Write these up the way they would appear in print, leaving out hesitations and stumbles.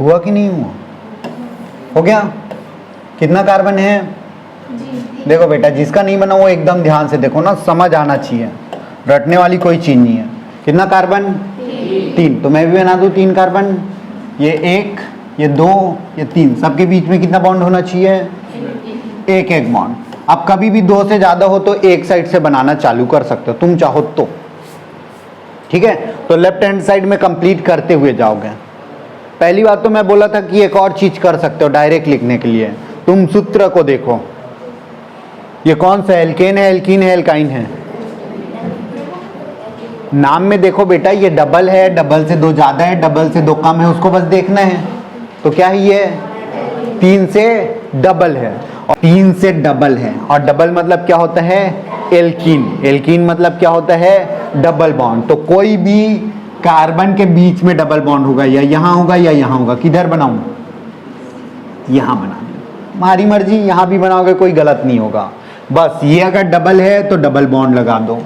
हुआ कि नहीं हुआ? हो गया? कितना कार्बन है? देखो बेटा, जिसका नहीं बना वो एकदम ध्यान से देखो ना, समझ आना चाहिए, रटने वाली कोई चीज नहीं है। कितना कार्बन? 3। तो मैं भी बना दूं 3 कार्बन। ये 1, ये 2, ये 3, सबके बीच में कितना बॉन्ड होना चाहिए? एक एक बॉन्ड। अब कभी भी 2 से ज्यादा हो तो एक साइड से बनाना चालू कर सकते हो तुम चाहो तो, ठीक है। तो लेफ्ट हैंड साइड में कंप्लीट करते हुए जाओगे। पहली बात तो मैं बोला था कि एक और चीज कर सकते हो डायरेक्ट लिखने के लिए। तुम सूत्र को देखो, ये कौन सा एल्केन है, एल्कीन है, एल्काइन है? नाम में देखो बेटा, ये डबल है, डबल से 2 ज्यादा है, डबल से 2 कम है, उसको बस देखना है। तो क्या है ये? 3 से डबल है, और 3 से डबल है, और डबल मतलब क्या होता है? एल्कीन। एल्कीन मतलब क्या होता है? Double bond. तो कोई भी कार्बन के बीच में डबल बॉन्ड होगा, या यहां होगा या यहां होगा। किधर बनाऊं? यहां बना दो, हमारी मर्जी, यहां भी बनाओगे कोई गलत नहीं होगा। बस ये अगर डबल है तो डबल बॉन्ड लगा दो।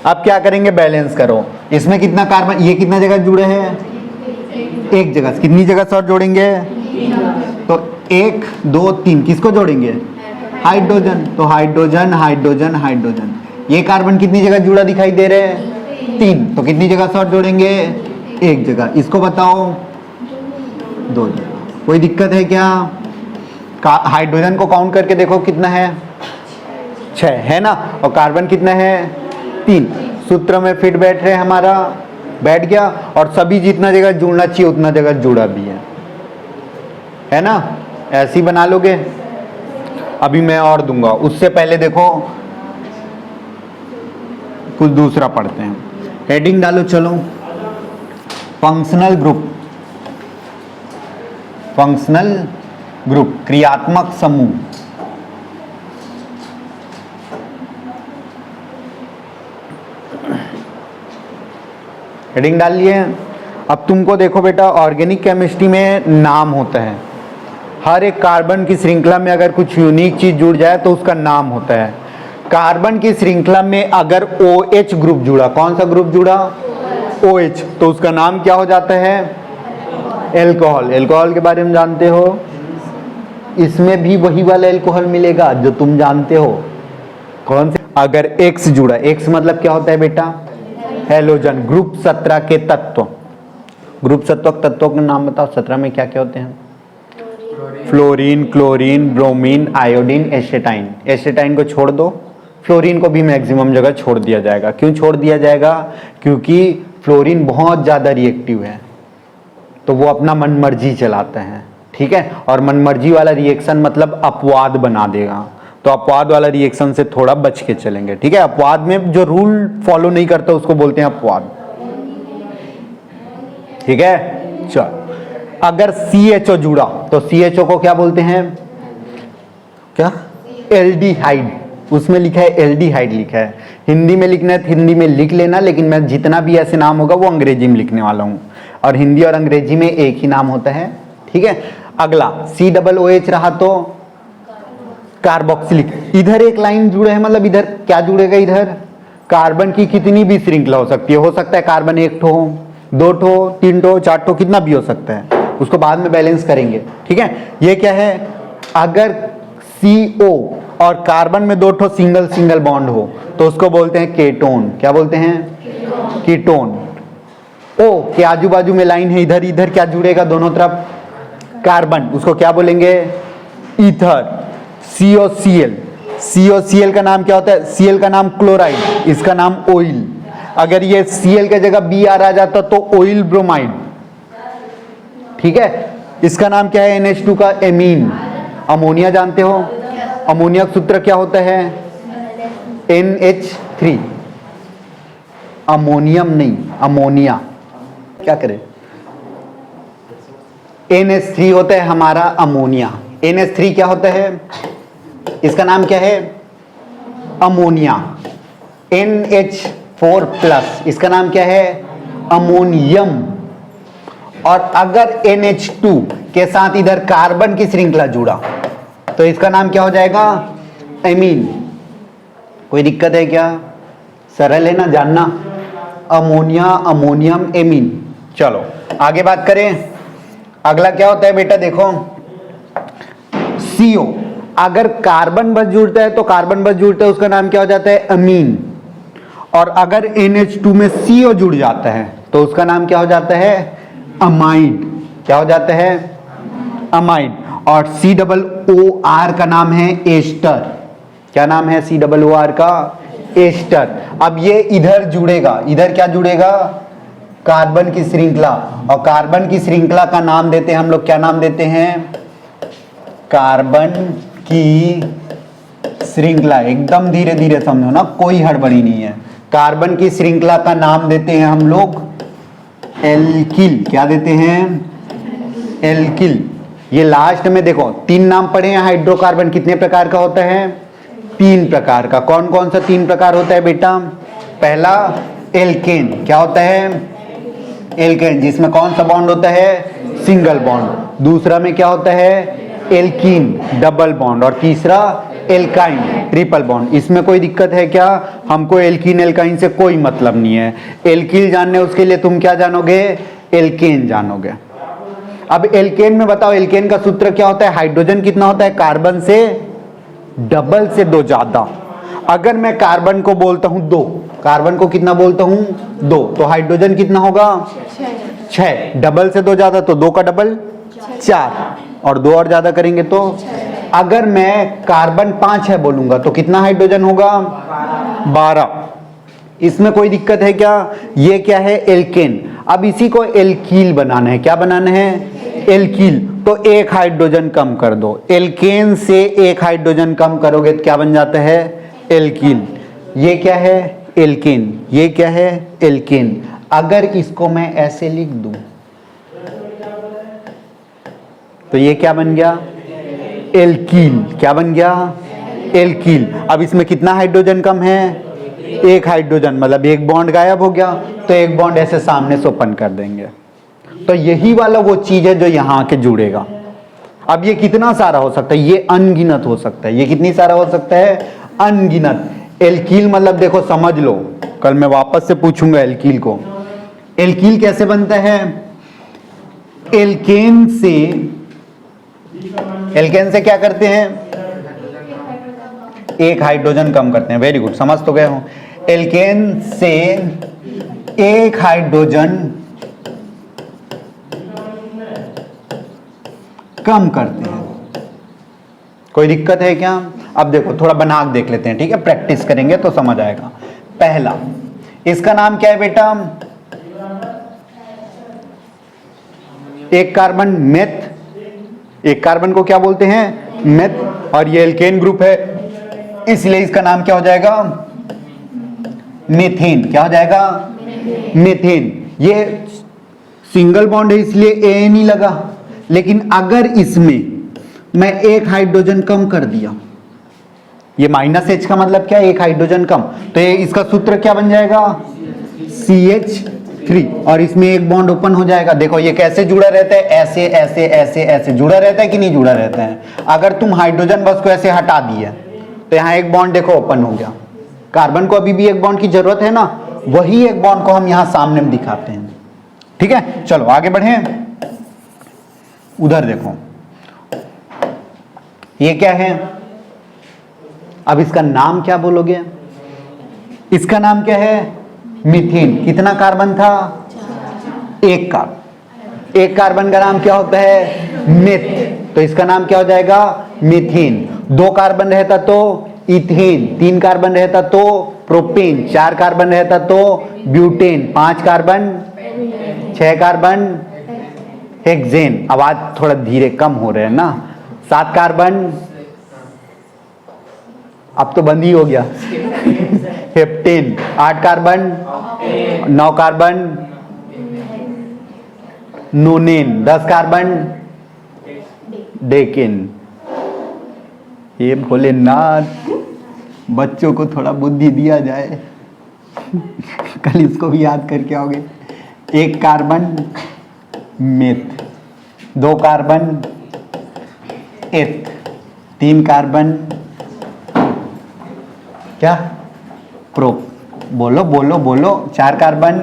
अब क्या करेंगे? बैलेंस करो। इसमें कितना कार्बन, ये कितना जगह जुड़े हैं? एक जगह। कितनी जगह से और जोड़ेंगे? तो 1 2 3 किसको जोड़ेंगे? हाइड्रोजन। तो हाइड्रोजन, हाइड्रोजन, हाइड्रोजन। ये कार्बन कितनी जगह जुड़ा दिखाई दे रहे हैं? 3। तो कितनी जगह से और जोड़ेंगे? एक जगह। इसको बताओ? 2 जगह। कोई दिक्कत है क्या? हाइड्रोजन को काउंट करके देखो कितना है? 6 है ना, और कार्बन कितना है? 3। सूत्र में फिट बैठ रहे हमारा, बैठ गया, और सभी जितना जगह जुड़ना चाहिए उतना जगह जुड़ा भी है ना। ऐसे ही बना लोगे। अभी मैं और दूंगा, उससे पहले देखो कुछ दूसरा पढ़ते हैं। हेडिंग डालो, चलो। Functional group. फंक्शनल ग्रुप, क्रियात्मक समूह। हेडिंग डाल लिए। अब तुमको देखो बेटा, ऑर्गेनिक केमिस्ट्री में नाम होता है। हर एक कार्बन की श्रृंखला में अगर कुछ यूनिक चीज जुड़ जाए तो उसका नाम होता है। कार्बन की श्रृंखला में अगर OH ग्रुप जुड़ा, कौन सा ग्रुप जुड़ा? OH, तो उसका नाम क्या हो जाता है? एल्कोहल। एल्कोहल के बारे में जानते हो? इसमें भी वही वाला एल्कोहल मिलेगा जो तुम जानते हो। कौन से? अगर X जुड़ा, X मतलब क्या होता है बेटा? हैलोजन। ग्रुप 17 के तत्व। ग्रुप 17 तत्वों के नाम बताओ। 17 में क्या क्या होते हैं? Fluorine, chlorine, bromine, iodine, astatine. Astatine को छोड़ दो, फ्लोरीन को भी मैक्सिमम जगह छोड़ दिया जाएगा। क्यों छोड़ दिया जाएगा? क्योंकि फ्लोरीन बहुत ज़्यादा रिएक्टिव है, तो वो अपना मनमर्जी चलाते हैं, ठीक है। और मनमर्जी वाला रिएक्शन मतलब अपवाद बना देगा, तो अपवाद वाला रिएक्शन से थोड़ा बच के चलेंगे, ठीक है। अपवाद में जो रूल फॉलो नहीं करता उसको बोलते हैं अपवाद, ठीक है। चल, अगर CHO जुड़ा तो CHO को क्या बोलते हैं? क्या? एल्डिहाइड। उसमें लिखा है एल्डिहाइड लिखा है। हिंदी में लिखना है तो हिंदी में लिख लेना, लेकिन मैं जितना भी ऐसे नाम होगा वो अंग्रेजी में लिखने वाला हूं, और हिंदी और अंग्रेजी में एक ही नाम होता है, ठीक है। अगला COOH रहा तो कार्बोक्सिलिक। इधर एक लाइन जुड़े है, मतलब इधर क्या जुड़ेगा? इधर कार्बन की कितनी भी श्रृंखला हो सकती है। हो सकता है कार्बन 1 ठो, 2 ठो, 3 ठो, 4 ठो, कितना भी हो सकता है, उसको बाद में बैलेंस करेंगे, ठीक है। ये क्या है? अगर CO और कार्बन में 2 ठो सिंगल सिंगल बॉन्ड हो तो उसको बोलते हैं केटोन। क्या बोलते हैं? कीटोन। O के आजू बाजू में लाइन है, इधर इधर क्या जुड़ेगा? दोनों तरफ कार्बन, उसको क्या बोलेंगे? ईथर। COCl। COCl का नाम क्या होता है? Cl का नाम क्लोराइड, इसका नाम ऑयल। अगर ये Cl की जगह Br आ जाता तो ऑयल ब्रोमाइड, ठीक है। इसका नाम क्या है? NH2 का एमीन। अमोनिया जानते हो? अमोनिया का सूत्र क्या होता है? NH3। अमोनियम नहीं, अमोनिया। क्या करें? NH3 होता है हमारा अमोनिया। NH3 क्या होता है? इसका नाम क्या है? अमोनिया। NH4+, इसका नाम क्या है? अमोनियम। और अगर NH2 के साथ इधर कार्बन की श्रृंखला जुड़ा तो इसका नाम क्या हो जाएगा? एमीन। कोई दिक्कत है क्या? सरल है ना जानना? Ammonia, ammonium, amine. चलो आगे बात करें। अगला क्या होता है बेटा, देखो CO, अगर कार्बन बस जुड़ता है तो कार्बन बस जुड़ता है उसका नाम क्या हो जाता है, अमीन। और अगर NH2 में CO जुड़ जाता है तो उसका नाम क्या हो जाता है, अमाइड। क्या हो जाता है, अमाइड। और COOR का नाम है एस्टर। क्या नाम है COOR का, एस्टर। अब ये इधर जुड़ेगा, इधर क्या जुड़ेगा, कार्बन की श्रृंखला। और कार्बन की श्रृंखला का नाम देते हैं हम लोग, क्या नाम देते हैं, कार्बन की श्रृंखला। एकदम धीरे धीरे समझो ना, कोई हड़बड़ी नहीं है। कार्बन की श्रृंखला का नाम देते हैं हम लोग एल्किल। क्या देते हैं, एल्किल। ये लास्ट में देखो 3 नाम पढ़े हैं हाइड्रोकार्बन, कितने प्रकार का होता है, 3 प्रकार का। कौन कौन सा 3 प्रकार होता है बेटा, पहला एल्केन। क्या होता है, एल्केन, जिसमें कौन सा बॉन्ड होता है, सिंगल बॉन्ड। दूसरा में क्या होता है, एल्कीन, डबल बॉन्ड। और तीसरा एल्काइन, ट्रिपल बॉन्ड। इसमें कोई दिक्कत है क्या, हमको एल्कीन एल्काइन से कोई मतलब नहीं है। एल्कीन जानने उसके लिए तुम क्या जानोगे, एल्केन जानोगे। अब एल्केन में बताओ, एल्केन का सूत्र क्या होता है, हाइड्रोजन कितना होता है, कार्बन से डबल से 2 ज्यादा। अगर मैं कार्बन को बोलता हूं 2, कार्बन को कितना बोलता हूं, 2, तो हाइड्रोजन कितना होगा, 6। डबल से 2 ज्यादा तो 2 का डबल 4, और 2 और ज्यादा करेंगे तो। अगर मैं कार्बन 5 है बोलूंगा तो कितना हाइड्रोजन होगा, 12। इसमें कोई दिक्कत है क्या, ये क्या है, एल्केन। अब इसी को एल्कील बनाना है। क्या बनाना है, एल्कील। तो 1 हाइड्रोजन कम कर दो, एल्केन से 1 हाइड्रोजन कम करोगे तो क्या बन जाता है, एल्कील। ये क्या है, एल्केन। ये क्या है, एल्केन। अगर इसको मैं ऐसे लिख दूं तो ये क्या बन गया, एल्कील। क्या बन गया, एल्कील। अब इसमें कितना हाइड्रोजन कम है, 1 हाइड्रोजन, मतलब 1 बॉन्ड गायब हो गया, तो 1 बॉन्ड ऐसे सामने से ओपन कर देंगे। तो यही वाला वो चीज है जो यहां के जुड़ेगा। अब ये कितना सारा हो सकता है, ये अनगिनत हो सकता है। ये कितनी सारा हो सकता है, अनगिनत। एल्कील मतलब देखो समझ लो, कल मैं वापस से पूछूंगा एल्कील को। एल्कील कैसे बनता है, एल्केन से क्या करते हैं, 1 हाइड्रोजन कम करते हैं। वेरी गुड, समझ तो गए हो। एल्केन से 1 हाइड्रोजन कम करते हैं। कोई दिक्कत है क्या, अब देखो थोड़ा बना के देख लेते हैं, ठीक है, प्रैक्टिस करेंगे तो समझ आएगा। पहला, इसका नाम क्या है बेटा, 1 कार्बन मेथ। 1 कार्बन को क्या बोलते हैं, मेथ। और ये एल्केन ग्रुप है, इसलिए इसका नाम क्या हो जाएगा, मीथेन। क्या हो जाएगा, मीथेन। ये सिंगल बॉन्ड है इसलिए ए नहीं लगा। लेकिन अगर इसमें मैं 1 हाइड्रोजन कम कर दिया, ये -H का मतलब क्या है, 1 हाइड्रोजन कम, तो ये इसका सूत्र क्या बन जाएगा, CH3। और इसमें 1 बॉन्ड ओपन हो जाएगा। देखो ये कैसे जुड़ा रहता है, ऐसे ऐसे ऐसे ऐसे जुड़ा रहता है कि नहीं जुड़ा रहता है। अगर तुम हाइड्रोजन बस को ऐसे हटा दिए तो यहाँ 1 बॉन्ड देखो ओपन हो गया। कार्बन को अभी भी 1 बॉन्ड की जरूरत है ना, वही 1 बॉन्ड को हम यहां सामने में दिखाते हैं। ठीक है, चलो आगे बढ़े। उधर देखो ये क्या है, अब इसका नाम क्या बोलोगे, इसका नाम क्या है, मीथेन। कितना कार्बन था, 1 कार्बन। 1 कार्बन का नाम क्या होता है, मेथ। तो इसका नाम क्या हो जाएगा, मीथेन। 2 कार्बन रहता तो इथेन, 3 कार्बन रहता तो प्रोपेन, 4 कार्बन रहता तो ब्यूटेन, 5 कार्बन, 6 कार्बन हेक्सेन। आवाज थोड़ा धीरे कम हो रहे हैं ना। 7 कार्बन, अब तो बंद ही हो गया, heptane. 8 carbon, 9 carbon नोनेन, 10 carbon decane. ये भोलेनाथ, बच्चों को थोड़ा बुद्धि दिया जाए, कल इसको भी याद करके आओगे। 1 कार्बन मेथ, 2 कार्बन एथ, 3 कार्बन क्या, प्रो, बोलो बोलो बोलो, 4 carbon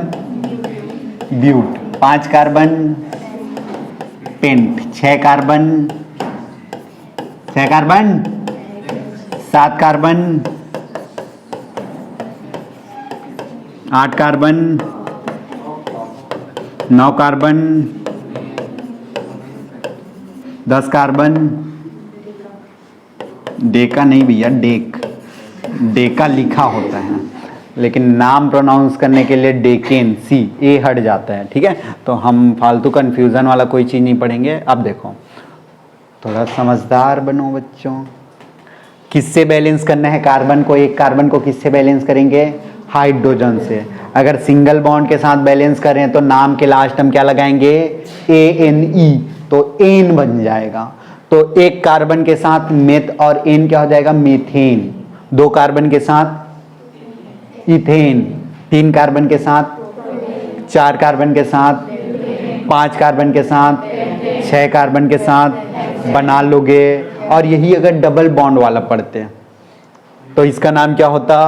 but, 5 carbon pent. 6 carbon, 6 carbon, 7 carbon, 8 carbon, 9 carbon, 10 carbon. Deca नहीं भैया, डेक, डेका लिखा होता है, लेकिन नाम प्रोनाउंस करने के लिए डेकेन, सी ए हट जाता है, ठीक है। तो हम फालतू कंफ्यूजन वाला कोई चीज़ नहीं पढ़ेंगे। अब देखो, थोड़ा समझदार बनो बच्चों। किससे बैलेंस करना है कार्बन को? एक कार्बन को किससे बैलेंस करेंगे? हाइड्रोजन से। अगर सिंगल बॉन्ड के साथ बैलेंस करें तो नाम के लास्ट हम क्या लगाएंगे? ANE, तो एन बन जाएगा। तो एक कार्बन के साथ मेथ और एन क्या हो जाएगा? मीथेन। 2 कार्बन के साथ इथेन, 3 कार्बन के साथ, 4 कार्बन के साथ, 5 कार्बन के साथ, 6 कार्बन के साथ बना लोगे। और यही अगर डबल बॉन्ड वाला पढ़ते हैं तो इसका नाम क्या होता?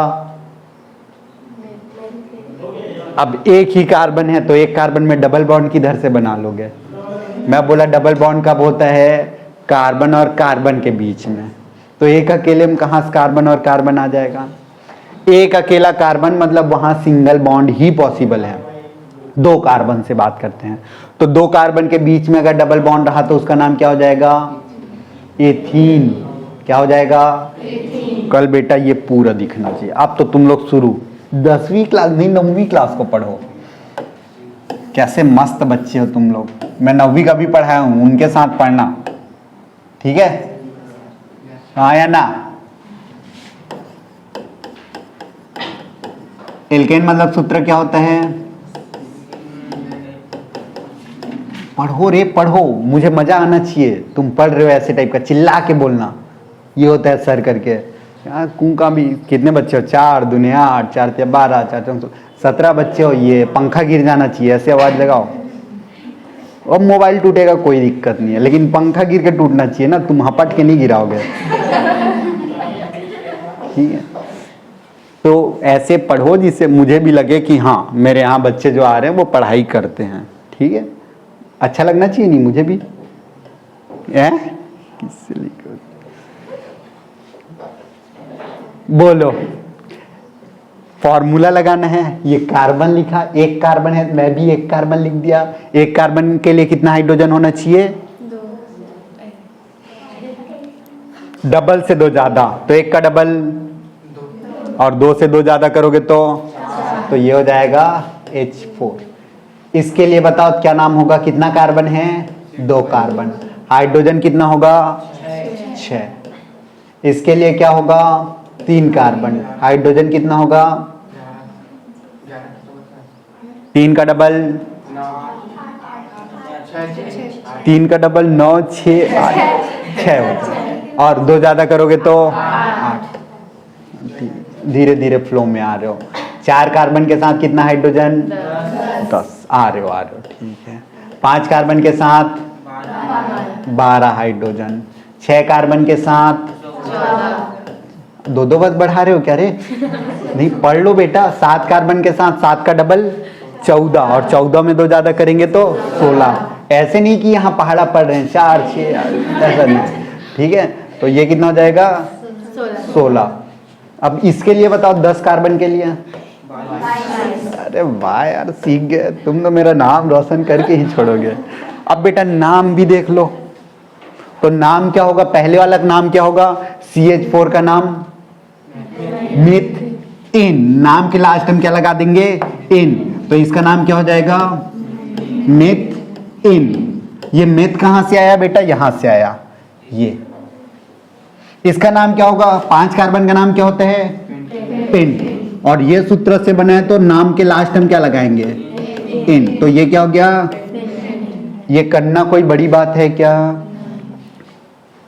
अब एक ही कार्बन है तो एक कार्बन में डबल बॉन्ड किधर से बना लोगे? मैं बोला डबल बॉन्ड कब होता है? कार्बन और कार्बन के बीच में। तो एक अकेले में कहाँ से कार्बन और कार्बन आ जाएगा? एक अकेला कार्बन मतलब वहां सिंगल बॉन्ड ही पॉसिबल है। 2 कार्बन से बात करते हैं तो 2 कार्बन के बीच में अगर डबल बॉन्ड रहा तो उसका नाम क्या हो जाएगा? एथीन। क्या हो जाएगा? एथीन। कल बेटा ये पूरा दिखना चाहिए। अब तो तुम लोग शुरू 10वीं क्लास नहीं 9वीं क्लास को पढ़ो। कैसे मस्त बच्चे हो तुम लोग। मैं 9वीं का भी पढ़ाया हूं, उनके साथ पढ़ना, ठीक है? हाँ या ना? एल्केन मतलब सूत्र क्या होता है? पढ़ो रे पढ़ो, मुझे मजा आना चाहिए। तुम पढ़ रहे हो ऐसे टाइप का, चिल्ला के बोलना। ये होता है सर करके। कूं का भी कितने बच्चे हो? 4 दूने 8, 4 3 12, 4 4 17 बच्चे हो। ये पंखा गिर जाना चाहिए, ऐसे आवाज लगाओ। अब मोबाइल टूटेगा कोई दिक्कत नहीं है, लेकिन पंखा गिर के टूटना चाहिए ना, तुम हपट के नहीं गिराओगे, ठीक है? तो ऐसे पढ़ो जिससे मुझे भी लगे कि हाँ मेरे यहाँ बच्चे जो आ रहे हैं वो पढ़ाई करते हैं, ठीक है? अच्छा लगना चाहिए नहीं मुझे भी? किससे लिखो? बोलो, फॉर्मूला लगाना है। ये कार्बन लिखा, एक कार्बन है, मैं भी एक कार्बन लिख दिया। एक कार्बन के लिए कितना हाइड्रोजन होना चाहिए? 2। डबल से 2 ज्यादा, तो एक का डबल, और 2 से 2 ज्यादा करोगे तो ये हो जाएगा H4। इसके लिए बताओ क्या नाम होगा? कितना कार्बन है? 2 कार्बन। हाइड्रोजन कितना होगा? 6। इसके लिए क्या होगा? 3 कार्बन। हाइड्रोजन कितना होगा? 3 का डबल, 3 का डबल 9, 6, 8, 6 होता है। और 2 ज्यादा करोगे तो 8। धीरे धीरे फ्लो में आ रहे हो। 4 कार्बन के साथ कितना हाइड्रोजन? 10। आ रहे हो, ठीक है। 5 कार्बन के साथ 12 हाइड्रोजन। 6 कार्बन के साथ 2 बस बढ़ा रहे हो क्या रे? नहीं, पढ़ लो बेटा। 7 कार्बन के साथ 7 का डबल 14, और 14 में 2 ज्यादा करेंगे तो 16। ऐसे नहीं कि यहाँ पहाड़ा पढ़ रहे हैं 4 6, ऐसा नहीं, ठीक है? तो ये कितना हो जाएगा? 16। अब इसके लिए बताओ 10 कार्बन के लिए। अरे वाह यार, सीख गए तुम तो, मेरा नाम रोशन करके ही छोड़ोगे। अब बेटा नाम भी देख लो, तो नाम क्या होगा? पहले वाला नाम क्या होगा? CH4 का नाम मीथेन। नाम के लास्ट हम क्या लगा देंगे? एन। तो इसका नाम क्या हो जाएगा? मीथेन। ये मेथ कहां से आया बेटा? यहां से आया। ये इसका नाम क्या होगा? 5 कार्बन का नाम क्या होता है? पेंट। और ये सूत्र से बना है तो नाम के लास्ट हम क्या लगाएंगे? एन। तो ये क्या हो गया? ये करना कोई बड़ी बात है क्या?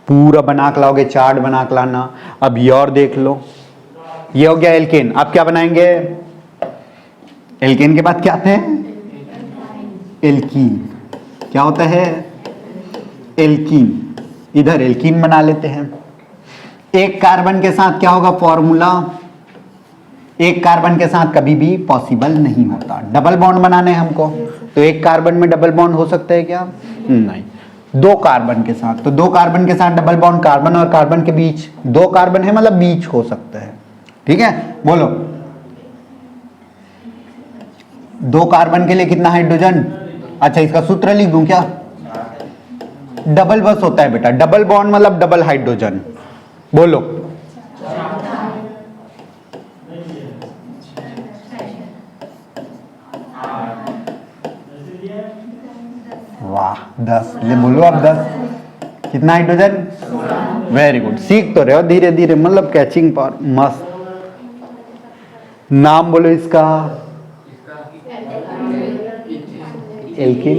पूरा बना के लाओगे, चार्ट बना के लाना। अब ये और देख लो, ये हो गया एल्केन। अब क्या बनाएंगे? एल्केन के बाद क्या आते हैं? एल्कीन। क्या होता है? एल्कीन। इधर एल्कीन बना लेते हैं। एक कार्बन के साथ क्या होगा फॉर्मूला? एक कार्बन के साथ कभी भी पॉसिबल नहीं होता। डबल बॉन्ड बनाना है हमको, तो एक कार्बन में डबल बॉन्ड हो सकता है क्या? नहीं। दो कार्बन के साथ, तो दो कार्बन के साथ डबल बॉन्ड, कार्बन और कार्बन के बीच, दो कार्बन है मतलब बीच हो सकता है। ठीक है, बोलो दो कार्बन के लिए कितना हाइड्रोजन? अच्छा इसका सूत्र लिख दूं क्या? डबल बस होता है बेटा, डबल बॉन्ड मतलब डबल हाइड्रोजन। बोलो वाह 10, ले बोलो अब 10 कितना हाइड्रोजन? वेरी गुड, सीख तो रहे हो धीरे धीरे, मतलब कैचिंग पावर मस्त। नाम बोलो इसका। एल्किन,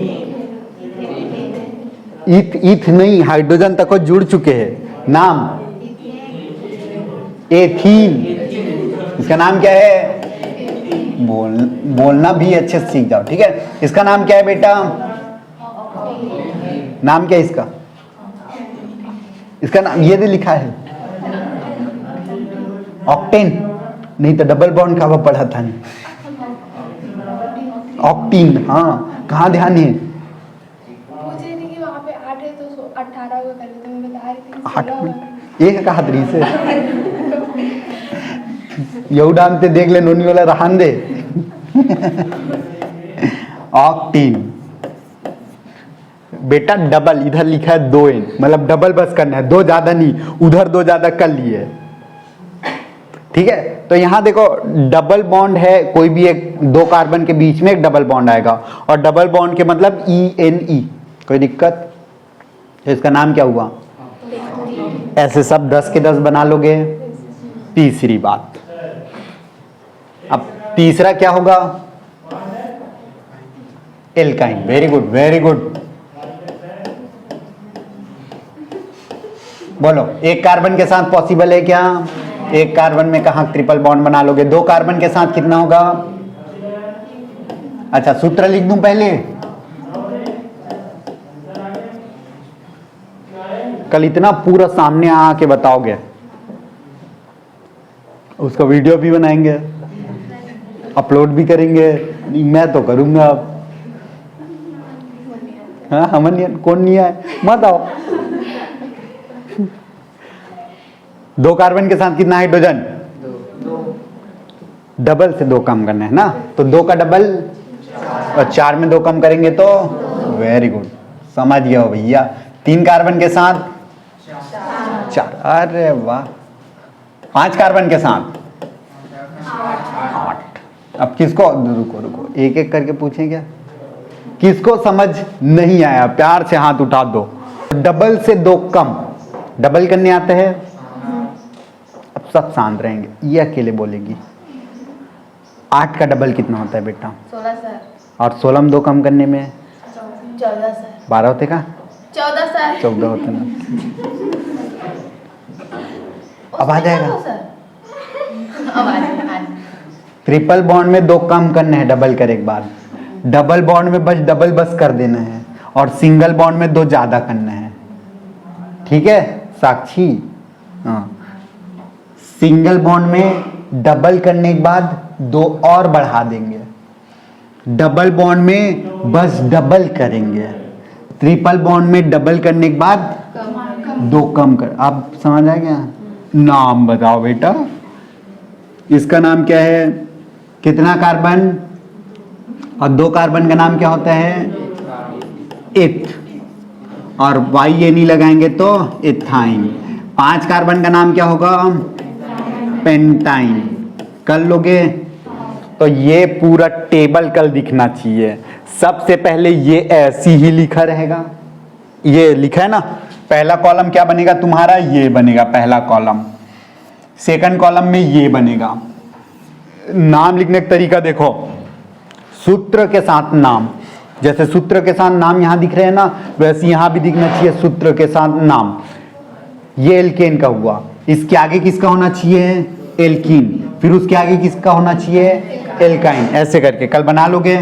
इथ नहीं, हाइड्रोजन तक को जुड़ चुके हैं। नाम एथीन, इसका नाम क्या है? बोलना भी अच्छे से सीख जाओ। ठीक है, इसका नाम क्या है बेटा? नाम क्या है इसका? इसका नाम ये भी लिखा है ऑक्टेन, नहीं तो डबल बॉन्ड का वो पढ़ा था नहीं, ऑक्टीन। हाँ कहाँ ध्यान है? पूछ रही थी कि वहाँ पे 8 है तो 18 को कर देते, मैं बता रही थी 8 16 में एक कहा तरी से यहू डालते देख ले नोनी वाला रहान दे ऑक्टीन बेटा, डबल इधर लिखा है 2n, मतलब डबल बस करना है, दो ज्यादा नहीं, उधर दो ज्यादा कर लिए। ठीक है, तो यहां देखो डबल बॉन्ड है, कोई भी एक दो कार्बन के बीच में एक डबल बॉन्ड आएगा, और डबल बॉन्ड के मतलब ENE, कोई दिक्कत? तो इसका नाम क्या हुआ? ऐसे सब 10 के 10 बना लोगे। तीसरी बात, अब तीसरा क्या होगा? Alkyne. Very good very good. बोलो एक कार्बन के साथ पॉसिबल है क्या? एक कार्बन में कहां ट्रिपल बॉन्ड बना लोगे? दो कार्बन के साथ कितना होगा? अच्छा सूत्र लिख दूं पहले? कल इतना पूरा सामने आके बताओगे, उसका वीडियो भी बनाएंगे, अपलोड भी करेंगे, मैं तो करूंगा अब। हाँ हमन कौन नहीं है, मत आओ। दो कार्बन के साथ कितना हाइड्रोजन? डबल से दो कम करना है ना, तो दो का डबल, और 4 में दो कम करेंगे तो वेरी गुड, समझ गए हो भैया। 3 कार्बन के साथ 4, अरे वाह। 5 कार्बन के साथ 8। अब किसको, रुको रुको एक एक करके पूछें क्या? किसको समझ नहीं आया प्यार से हाथ उठा दो। डबल से दो कम, डबल करने आते हैं? अब सब शांत रहेंगे, ये अकेले बोलेगी। 8 का डबल कितना होता है बेटा? 16 सर। और 16 में दो कम करने में 14 सर। 12 होते का? 14 सर। 14 होते ना। अब आ जाएगा। अब आ जाएगा। ट्रिपल बॉन्ड में दो कम करने हैं डबल करे के बाद, डबल बॉन्ड में बस डबल बस कर देना है, और सिंगल बॉन्ड में दो ज्यादा करना है। ठीक है साक्षी? हाँ, सिंगल बॉन्ड में डबल करने के बाद दो और बढ़ा देंगे, डबल बॉन्ड में बस डबल करेंगे, ट्रिपल बॉन्ड में डबल करने के बाद दो कम कर। आप समझ आ गया? नाम बताओ बेटा, इसका नाम क्या है? कितना कार्बन? और दो कार्बन का नाम क्या होता है? एथ, और YNE लगाएंगे तो एथाइन। 5 कार्बन का नाम क्या होगा? पेंटाइन। कर लोगे? तो ये पूरा टेबल कल दिखना चाहिए। सबसे पहले ये ऐसी ही लिखा रहेगा, ये लिखा है ना, पहला कॉलम क्या बनेगा तुम्हारा? ये बनेगा पहला कॉलम। सेकंड कॉलम में ये बनेगा। नाम लिखने का तरीका देखो, सूत्र के साथ नाम, जैसे सूत्र के साथ नाम यहां दिख रहे हैं ना, वैसे यहां भी दिखना चाहिए सूत्र के साथ नाम। ये एल्केन का हुआ, इसके आगे किसका होना चाहिए? एल्कीन। फिर उसके आगे किसका होना चाहिए? एल्काइन। ऐसे करके कल बना लोगे।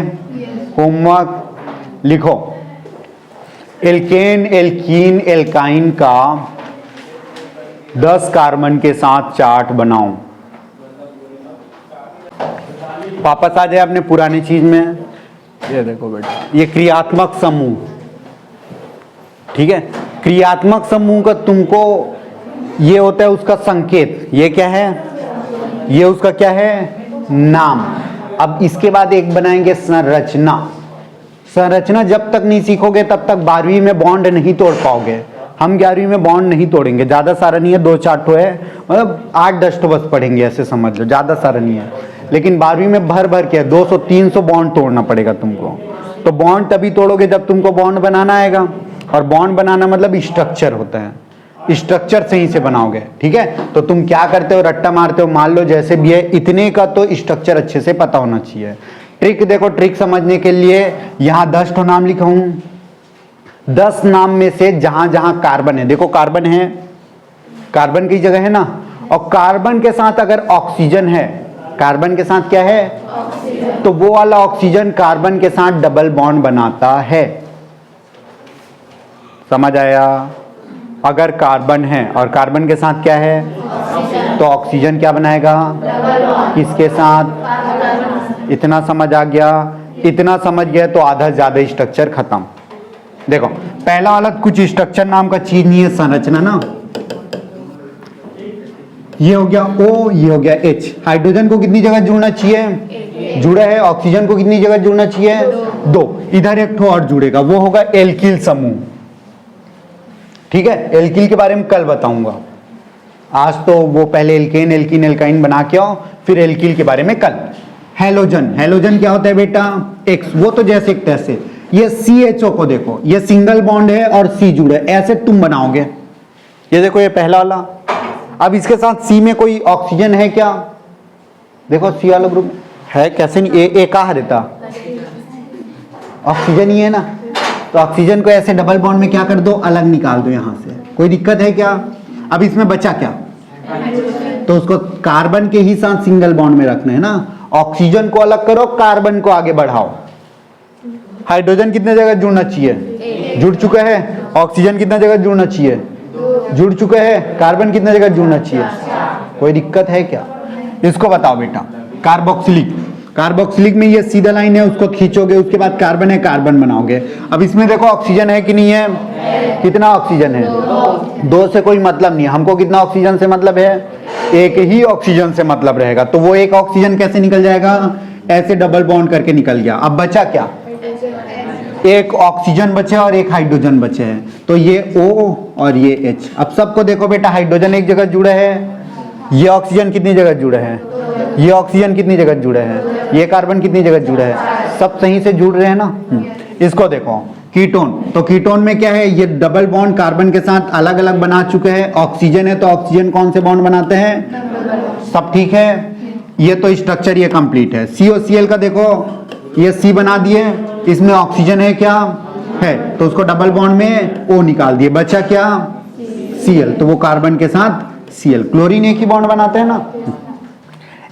होमवर्क लिखो, एल्केन, एल्कीन, एल्काइन का 10 कार्बन के साथ चार्ट बनाओ। वापस आ जाए अपने पुरानी चीज में। ये देखो बेटा, ये क्रियात्मक समूह, ठीक है। क्रियात्मक समूह का तुमको ये होता है उसका संकेत, ये क्या है, ये उसका क्या है, नाम। अब इसके बाद एक बनाएंगे संरचना। संरचना जब तक नहीं सीखोगे तब तक 12वीं में बॉन्ड नहीं तोड़ पाओगे। हम 11वीं में बॉन्ड नहीं तोड़ेंगे, ज्यादा सारा नहीं है, 2-4 ठो है, मतलब 8-10 ठो बस पढ़ेंगे, ऐसे समझ लो, ज्यादा सारा नहीं है। लेकिन 12वीं में भर भर के 200-300 बॉन्ड तोड़ना पड़ेगा तुमको। तो बॉन्ड तभी तोड़ोगे जब तुमको बॉन्ड बनाना आएगा, और बॉन्ड बनाना मतलब स्ट्रक्चर होता है, स्ट्रक्चर सही से बनाओगे, ठीक है। तो तुम क्या करते हो, रट्टा मारते हो, मान लो जैसे भी है इतने का, तो स्ट्रक्चर अच्छे से पता होना चाहिए। ट्रिक देखो, ट्रिक समझने के लिए यहां 10 ठो नाम लिखा हूं, 10 नाम में से जहां जहां कार्बन है, देखो कार्बन है, कार्बन की जगह है ना, और कार्बन के साथ अगर ऑक्सीजन है, कार्बन के साथ क्या है, ऑक्सीजन, तो वो वाला ऑक्सीजन कार्बन के साथ डबल बॉन्ड बनाता है। समझ आया? अगर कार्बन है और कार्बन के साथ क्या है, ऑक्सीजन, तो ऑक्सीजन क्या बनाएगा, किसके साथ, इतना समझ आ गया? इतना समझ गया तो आधा ज्यादा स्ट्रक्चर खत्म। देखो पहला वाला कुछ स्ट्रक्चर नाम का चीज नहीं है, संरचना ना। ये हो गया O, ये हो गया H। हाइड्रोजन को कितनी जगह जुड़ना चाहिए, जुड़ा है। ऑक्सीजन को कितनी जगह जुड़ना चाहिए, 2। इधर एक ठो और जुड़ेगा, वो होगा एल्किल समूह, ठीक है। एल्किल के बारे में कल बताऊंगा, आज तो वो पहले एल्केन, एल्कीन, एल्काइन बना के आओ, फिर एल्किल के बारे में कल। हेलोजन, हेलोजन क्या होता है बेटा, X, वो तो जैसे एक तैसे। ये CHO को देखो, ये सिंगल बॉन्ड है और C जुड़े, ऐसे तुम बनाओगे। ये देखो ये पहला वाला। अब इसके साथ C में कोई ऑक्सीजन है क्या, देखो C वाला ग्रुप है, कैसे नहीं, ए कहा रहता, ऑक्सीजन ही है ना, तो ऑक्सीजन को ऐसे डबल बॉन्ड में क्या कर दो, अलग निकाल दो यहां से, कोई दिक्कत है क्या? अब इसमें बचा क्या, तो उसको कार्बन के ही साथ सिंगल बॉन्ड में रखना है ना। ऑक्सीजन को अलग करो, कार्बन को आगे बढ़ाओ। हाइड्रोजन कितने जगह जुड़ना चाहिए, जुड़ चुका है। ऑक्सीजन कितना जगह जुड़ना चाहिए, जुड़ चुका है। कार्बन कितना जगह जुड़ना चाहिए, कोई दिक्कत है क्या? इसको बताओ बेटा। कार्बोक्सिलिक, कार्बोक्सिलिक में ये सीधा लाइन है, उसको खींचोगे, उसके बाद कार्बन है, कार्बन बनाओगे। अब इसमें देखो ऑक्सीजन है कि नहीं है, कितना ऑक्सीजन है, 2 से कोई मतलब नहीं है हमको। कितना ऑक्सीजन से मतलब है, एक ही ऑक्सीजन से मतलब रहेगा। तो वो एक ऑक्सीजन कैसे निकल जाएगा, ऐसे डबल बॉन्ड करके निकल गया। अब बचा क्या, एक ऑक्सीजन बचे और एक हाइड्रोजन बचे हैं, तो ये O और ये H। अब सबको देखो बेटा, हाइड्रोजन एक जगह जुड़े है, ये ऑक्सीजन कितनी जगह जुड़े हैं, ये ऑक्सीजन कितनी जगह जुड़े हैं, ये कार्बन कितनी जगह जुड़े हैं, सब सही से जुड़ रहे हैं ना। इसको देखो कीटोन, तो कीटोन में क्या है, ये डबल बॉन्ड कार्बन के साथ अलग अलग बना चुके हैं। ऑक्सीजन है तो ऑक्सीजन कौन से बॉन्ड बनाते हैं, सब ठीक है। ये तो स्ट्रक्चर ये कंप्लीट है। COCl का देखो, ये C बना दिए, इसमें ऑक्सीजन है क्या है, तो उसको डबल बॉन्ड में O निकाल दिए, बचा क्या Cl, तो वो कार्बन के साथ Cl। क्लोरीन एक ही बॉन्ड बनाते हैं ना।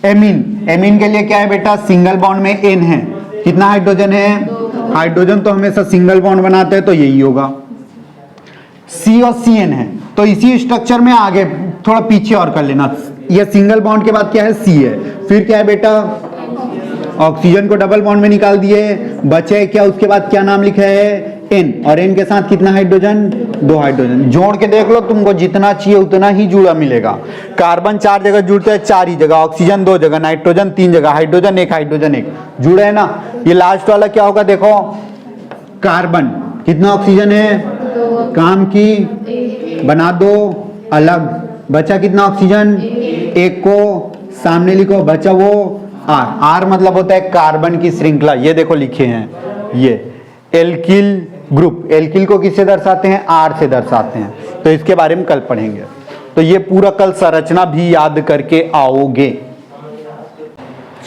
एमीन, एमीन के लिए क्या है बेटा, सिंगल बॉन्ड में N है, कितना हाइड्रोजन है, हाइड्रोजन तो हमेशा सिंगल बॉन्ड बनाते हैं, तो यही होगा। C और CN है, तो इसी स्ट्रक्चर में आगे थोड़ा पीछे और कर लेना। ये सिंगल बॉन्ड के बाद क्या है, C है, फिर क्या है बेटा, ऑक्सीजन को डबल बॉन्ड में निकाल दिए, बचे क्या, उसके बाद क्या नाम लिखा है, N, और N के साथ कितना हाइड्रोजन, 2 हाइड्रोजन। जोड़ के देख लो, तुमको जितना चाहिए उतना ही जुड़ा मिलेगा। कार्बन 4 जगह जुड़ते हैं, 4 ही जगह, ऑक्सीजन 2 जगह, नाइट्रोजन 3 जगह, हाइड्रोजन 1, हाइड्रोजन 1 जुड़े है ना। ये लास्ट वाला क्या होगा, देखो कार्बन कितना ऑक्सीजन है, काम की बना दो अलग, बचा कितना ऑक्सीजन, 1 को सामने लिखो, बचा वो R। R मतलब होता है कार्बन की श्रृंखला, ये देखो लिखे हैं, ये एल्किल ग्रुप। एल्किल को किससे दर्शाते हैं, R से दर्शाते हैं, तो इसके बारे में कल पढ़ेंगे। तो ये पूरा कल संरचना भी याद करके आओगे।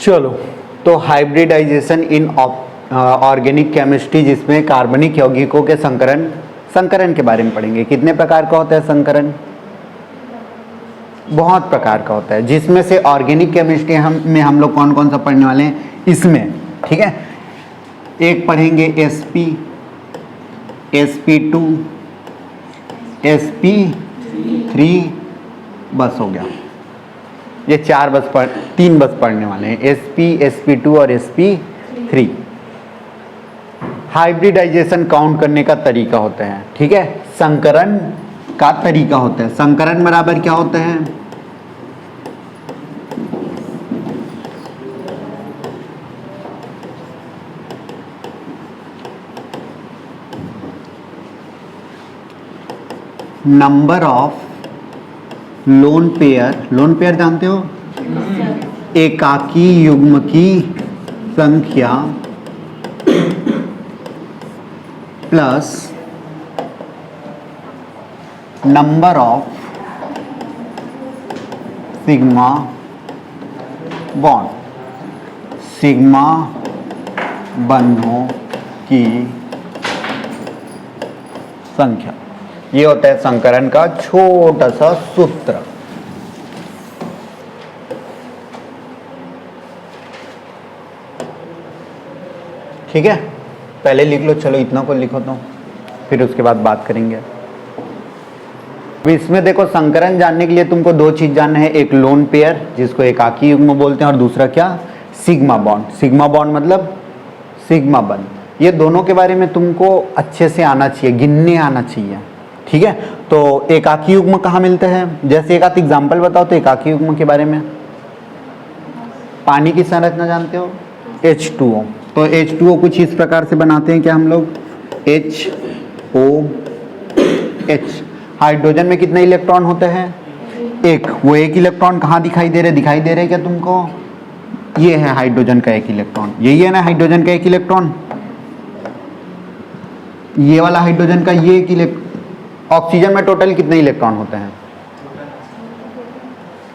चलो, तो हाइब्रिडाइजेशन इन ऑर्गेनिक केमिस्ट्री, जिसमें कार्बनिक यौगिकों के संकरण के बारे में पढ़ेंगे। कितने प्रकार का होता है संकरण, बहुत प्रकार का होता है, जिसमें से ऑर्गेनिक केमिस्ट्री हम लोग कौन कौन सा पढ़ने वाले हैं इसमें, ठीक है। एक पढ़ेंगे sp, sp2, sp3, बस हो गया, ये 3 बस पढ़ने वाले हैं, sp, sp2 और sp3। हाइब्रिडाइजेशन काउंट करने का तरीका होता है, ठीक है, संकरण का तरीका होता है। संकरण बराबर क्या होता है? नंबर ऑफ लोन पेयर जानते हो? एकाकी युग्म की संख्या plus number of sigma bond, sigma बंधों की संख्या। ये होता है संकरण का छोटा सा सूत्र। ठीक है, पहले लिख लो, चलो इतना को लिखो तो फिर उसके बाद बात करेंगे। इसमें देखो, संकरण जानने के लिए तुमको दो चीज जानना है, एक लोन पेयर जिसको एकाकी युग्म बोलते हैं और दूसरा क्या? Sigma bond. सिग्मा बॉन्ड मतलब सिग्मा बंध। ये दोनों के बारे में तुमको अच्छे से आना चाहिए, गिनने आना चाहिए, ठीक है। तो एकाकी युग्म कहाँ मिलते हैं? जैसे एक आध एग्जाम्पल बताओ तो एकाकी युग्म के बारे में। पानी की संरचना जानते हो? H2O। तो H2O कुछ इस प्रकार से बनाते हैं क्या हम लोग? HOH। हाइड्रोजन में कितने इलेक्ट्रॉन होते हैं? एक। वो एक इलेक्ट्रॉन कहाँ दिखाई दे रहे? दिखाई दे रहे क्या तुमको? ये है हाइड्रोजन का एक इलेक्ट्रॉन, यही है ना हाइड्रोजन का एक इलेक्ट्रॉन। ये वाला हाइड्रोजन का ये एक इलेक्ट्रॉन। ऑक्सीजन में टोटल कितने इलेक्ट्रॉन होते हैं?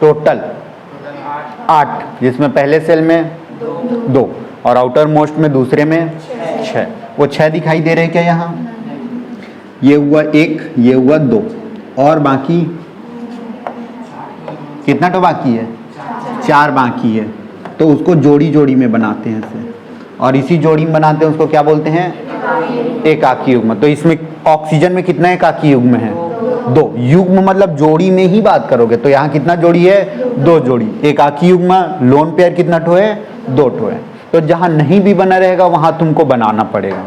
टोटल 8, जिसमें पहले सेल में 2 और आउटर मोस्ट में दूसरे में 6। वो 6 दिखाई दे रहे हैं क्या यहाँ? ये हुआ 1, ये हुआ 2 और बाकी कितना तो बाकी है? 4 बाकी है। तो उसको जोड़ी जोड़ी में बनाते हैं इसे, और इसी जोड़ी में बनाते हैं उसको क्या बोलते हैं? एकाकी युग्म। तो इसमें ऑक्सीजन में कितना एकाकी युग्म है? 2। युग्म मतलब जोड़ी में ही बात करोगे तो यहाँ कितना जोड़ी है? 2 जोड़ी। एकाकी युग्म लोन पेयर कितना ठो है? 2 ठो है। तो जहां नहीं भी बना रहेगा वहां तुमको बनाना पड़ेगा,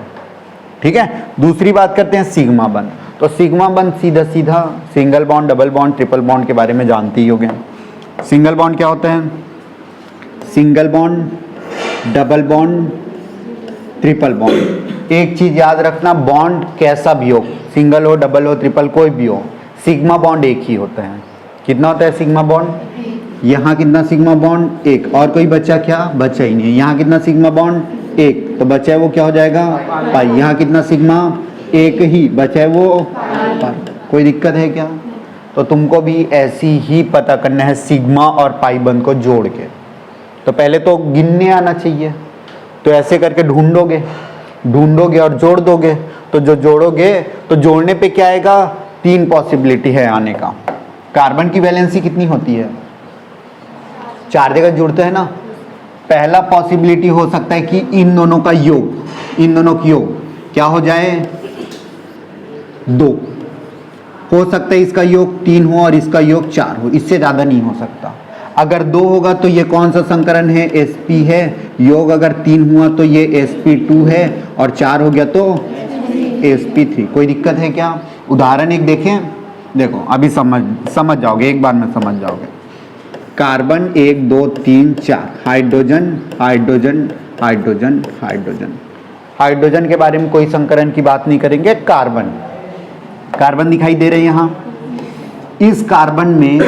ठीक है। दूसरी बात करते हैं सिग्मा बंध। तो सिग्मा बंध सीधा सीधा single bond, double bond, triple bond के बारे में जानते ही होंगे। सिंगल बॉन्ड क्या होता है? Single bond, double bond, triple bond. एक चीज याद रखना, बॉन्ड कैसा भी हो, सिंगल हो, डबल हो, ट्रिपल, कोई भी हो, सिग्मा बॉन्ड एक ही होता है। कितना होता है सिग्मा बॉन्ड? यहाँ कितना सिग्मा बॉन्ड? 1। और कोई बचा क्या? बचा ही नहीं। यहाँ कितना सिग्मा बॉन्ड? 1। तो बचा है वो क्या हो जाएगा? पाई। यहाँ कितना सिग्मा? 1 ही बचा है वो पाई। कोई दिक्कत है क्या? तो तुमको भी ऐसी ही पता करना है सिग्मा और पाई बंध को जोड़ के। तो पहले तो गिनने आना चाहिए, तो ऐसे करके ढूंढोगे और जोड़ दोगे। तो जो जोड़ोगे तो जोड़ने पे क्या आएगा? 3 पॉसिबिलिटी है आने का। कार्बन की वैलेंसी कितनी होती है? 4 जगह जुड़ते हैं ना। पहला पॉसिबिलिटी हो सकता है कि इन दोनों का योग, इन दोनों की योग क्या हो जाए? 2। हो सकता है इसका योग 3 हो और इसका योग 4 हो, इससे ज्यादा नहीं हो सकता। अगर 2 होगा तो ये कौन सा संकरण है? sp है। योग अगर 3 हुआ तो ये sp2 है और 4 हो गया तो sp3। कोई दिक्कत है क्या? उदाहरण एक देखें, देखो अभी समझ जाओगे, एक बार में समझ जाओगे। Carbon 1 2 3 4, hydrogen hydrogen hydrogen hydrogen. Hydrogen के बारे में कोई संकरण की बात नहीं करेंगे। कार्बन दिखाई दे रहे हैं यहाँ। इस कार्बन में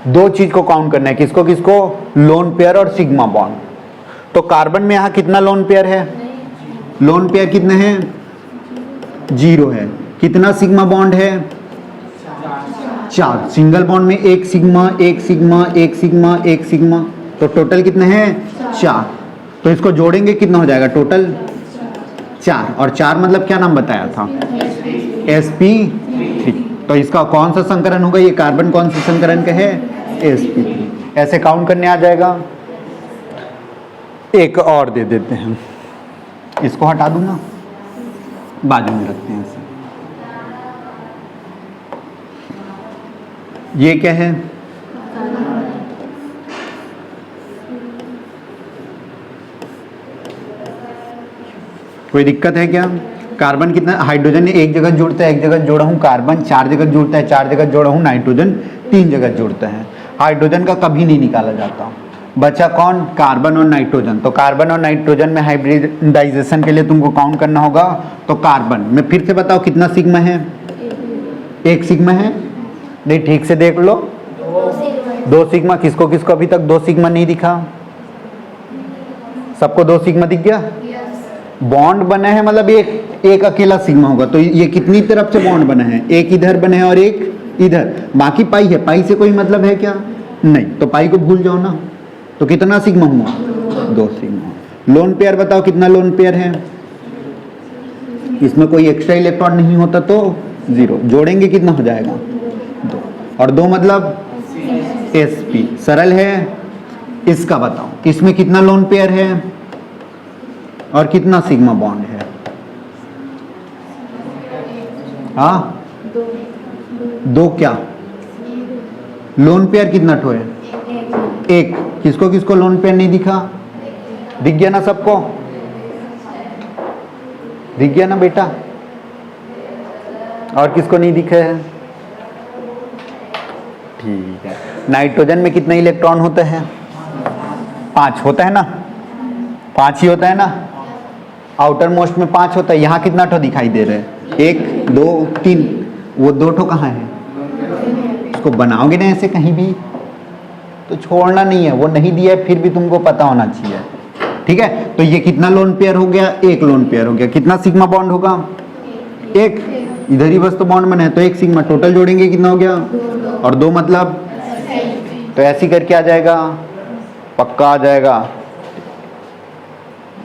2 चीज को काउंट करना है, किसको किसको? लोन पेयर और सिग्मा बॉन्ड। तो कार्बन में यहाँ कितना लोन पेयर है? लोन पेयर कितने हैं? 0 है। कितना सिग्मा बॉन्ड है? 4। सिंगल बॉन्ड में 1 सिग्मा 1 सिग्मा 1 सिग्मा 1 सिग्मा, तो टोटल कितने हैं? 4। तो इसको जोड़ेंगे कितना हो जाएगा टोटल? 4। और 4 मतलब क्या नाम बताया था? sp3। तो इसका कौन सा संकरण होगा? ये कार्बन कौन सा संकरण का है? sp3। ऐसे काउंट करने आ जाएगा। एक और दे देते हैं, इसको हटा दूंगा, बाजू में रखते हैं इसे। ये क्या है? कोई दिक्कत है क्या? कार्बन कितना, हाइड्रोजन एक जगह जुड़ता है, एक जगह जोड़ा हूँ कार्बन, 4 जगह जुड़ता है, 4 जगह जोड़ा हूँ नाइट्रोजन, 3 जगह जुड़ता है। हाइड्रोजन का कभी नहीं निकाला जाता। बचा कौन? कार्बन और नाइट्रोजन। तो कार्बन और नाइट्रोजन में हाइब्रिडाइजेशन के लिए तुमको काउंट करना होगा। तो कार्बन में फिर से बताओ कितना सिग्मा है? 1 सिग्मा है। नहीं, ठीक से देख लो, 2 सिग्मा। किसको किसको अभी तक 2 सिग्मा नहीं दिखा? सबको 2 सिग्मा दिख गया? बॉन्ड बना है मतलब एक अकेला सिग्मा होगा। तो ये कितनी तरफ से बॉन्ड बना है? एक इधर बने हैं और एक इधर। बाकी पाई है, पाई से कोई मतलब है क्या? नहीं। तो पाई को भूल जाओ ना। तो कितना सिग्मा हुआ? 2 सिग्मा। लोन पेयर बताओ कितना लोन पेयर है? इसमें कोई एक्स्ट्रा इलेक्ट्रॉन नहीं होता तो 0। जोड़ेंगे कितना हो जाएगा? 2। और 2 मतलब sp। सरल है। इसका बताओ, इसमें कितना लोन पेयर है और कितना सिग्मा बॉन्ड है? हाँ, 2 क्या? लोन पेयर कितना ठो है? 1। किसको किसको लोन पेयर नहीं दिखा? दिख गया ना सबको? दिख गया ना बेटा? और किसको नहीं दिखे है? ठीक है। नाइट्रोजन में कितने इलेक्ट्रॉन होते हैं? 5 होता है ना? 5 ही होता है ना? आउटर मोस्ट में 5 होता है। यहाँ कितना ठो दिखाई दे रहे हैं? 1 2 3। वो 2 ठो कहाँ है? उसको बनाओगे ना ऐसे कहीं भी तो छोड़ना नहीं है। वो नहीं दिया है फिर भी तुमको पता होना चाहिए। ठीक है। तो ये कितना लोन पेयर हो गया? 1 लोन पेयर हो गया। कितना सिग्मा बॉन्ड होगा? 1। इधर ही बस तो बॉन्ड बना है तो 1 सिग्मा। टोटल जोड़ेंगे कितना हो गया? और 2 मतलब तो ऐसी करके आ जाएगा, पक्का आ जाएगा।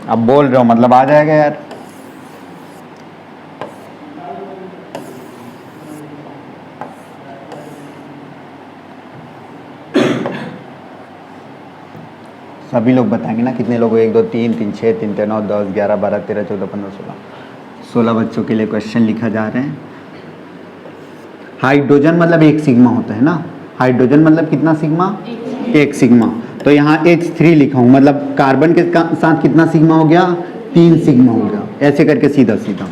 अब बोल रहे हो मतलब आ जाएगा यार। सभी लोग बताएंगे ना कितने लोग? 1 2 3 3 6 3 3 9 10 11 12 13 14 15 16 बच्चों के लिए क्वेश्चन लिखा जा रहे हैं। हाइड्रोजन मतलब 1 सिग्मा होता है ना? हाइड्रोजन मतलब कितना सिग्मा? 1 सिग्मा। तो यहाँ H3 लिखा हूँ मतलब कार्बन के साथ कितना सिग्मा हो गया? 3 सिग्मा हो गया। ऐसे करके सीधा सीधा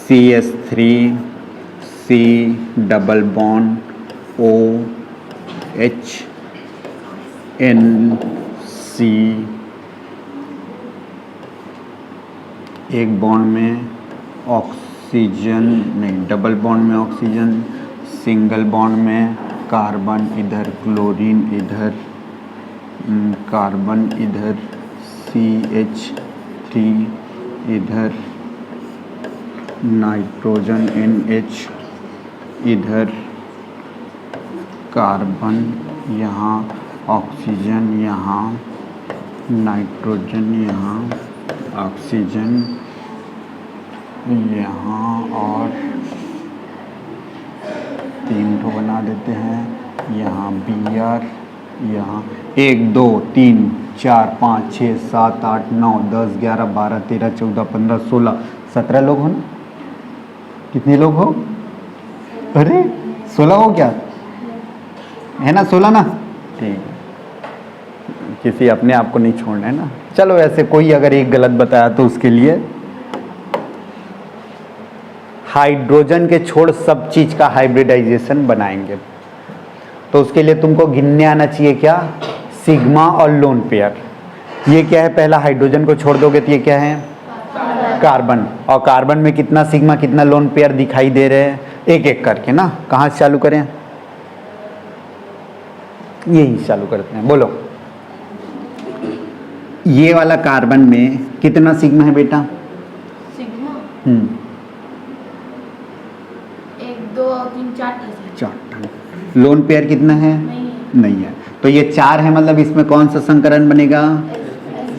CS3 C double bond OH NC, एक बॉन्ड में ऑक्सीजन, नहीं डबल बॉन्ड में ऑक्सीजन, सिंगल बॉन्ड में कार्बन, इधर क्लोरीन, इधर कार्बन, इधर CH3, इधर नाइट्रोजन NH, इधर कार्बन, यहाँ ऑक्सीजन, यहाँ नाइट्रोजन, यहाँ ऑक्सीजन, यहाँ और 3 ठो बना देते हैं। यहाँ Br, यहाँ 1 2 3 4 5 6 7 8 9 10 11 12 13 14 15 16 17 लोग हो ना? कितने लोग हो? अरे 16 हो क्या? है ना 16 ना? ठीक है। किसी अपने आप को नहीं छोड़ना है ना। चलो ऐसे कोई अगर एक गलत बताया तो उसके लिए हाइड्रोजन के छोड़ सब चीज का हाइब्रिडाइजेशन बनाएंगे। तो उसके लिए तुमको गिनने आना चाहिए क्या? सिग्मा और लोन पेयर। ये क्या है? पहला हाइड्रोजन को छोड़ दोगे तो ये क्या है? कार्बन। और कार्बन में कितना सिग्मा कितना लोन पेयर दिखाई दे रहे हैं? एक एक करके ना। कहाँ से चालू करें? यही चालू करते हैं। बोलो ये वाला कार्बन में कितना सिग्मा है बेटा? सिग्मा 1 2 3 4 लोन पेयर कितना है? नहीं है। तो ये 4 है मतलब इसमें कौन सा संकरण बनेगा?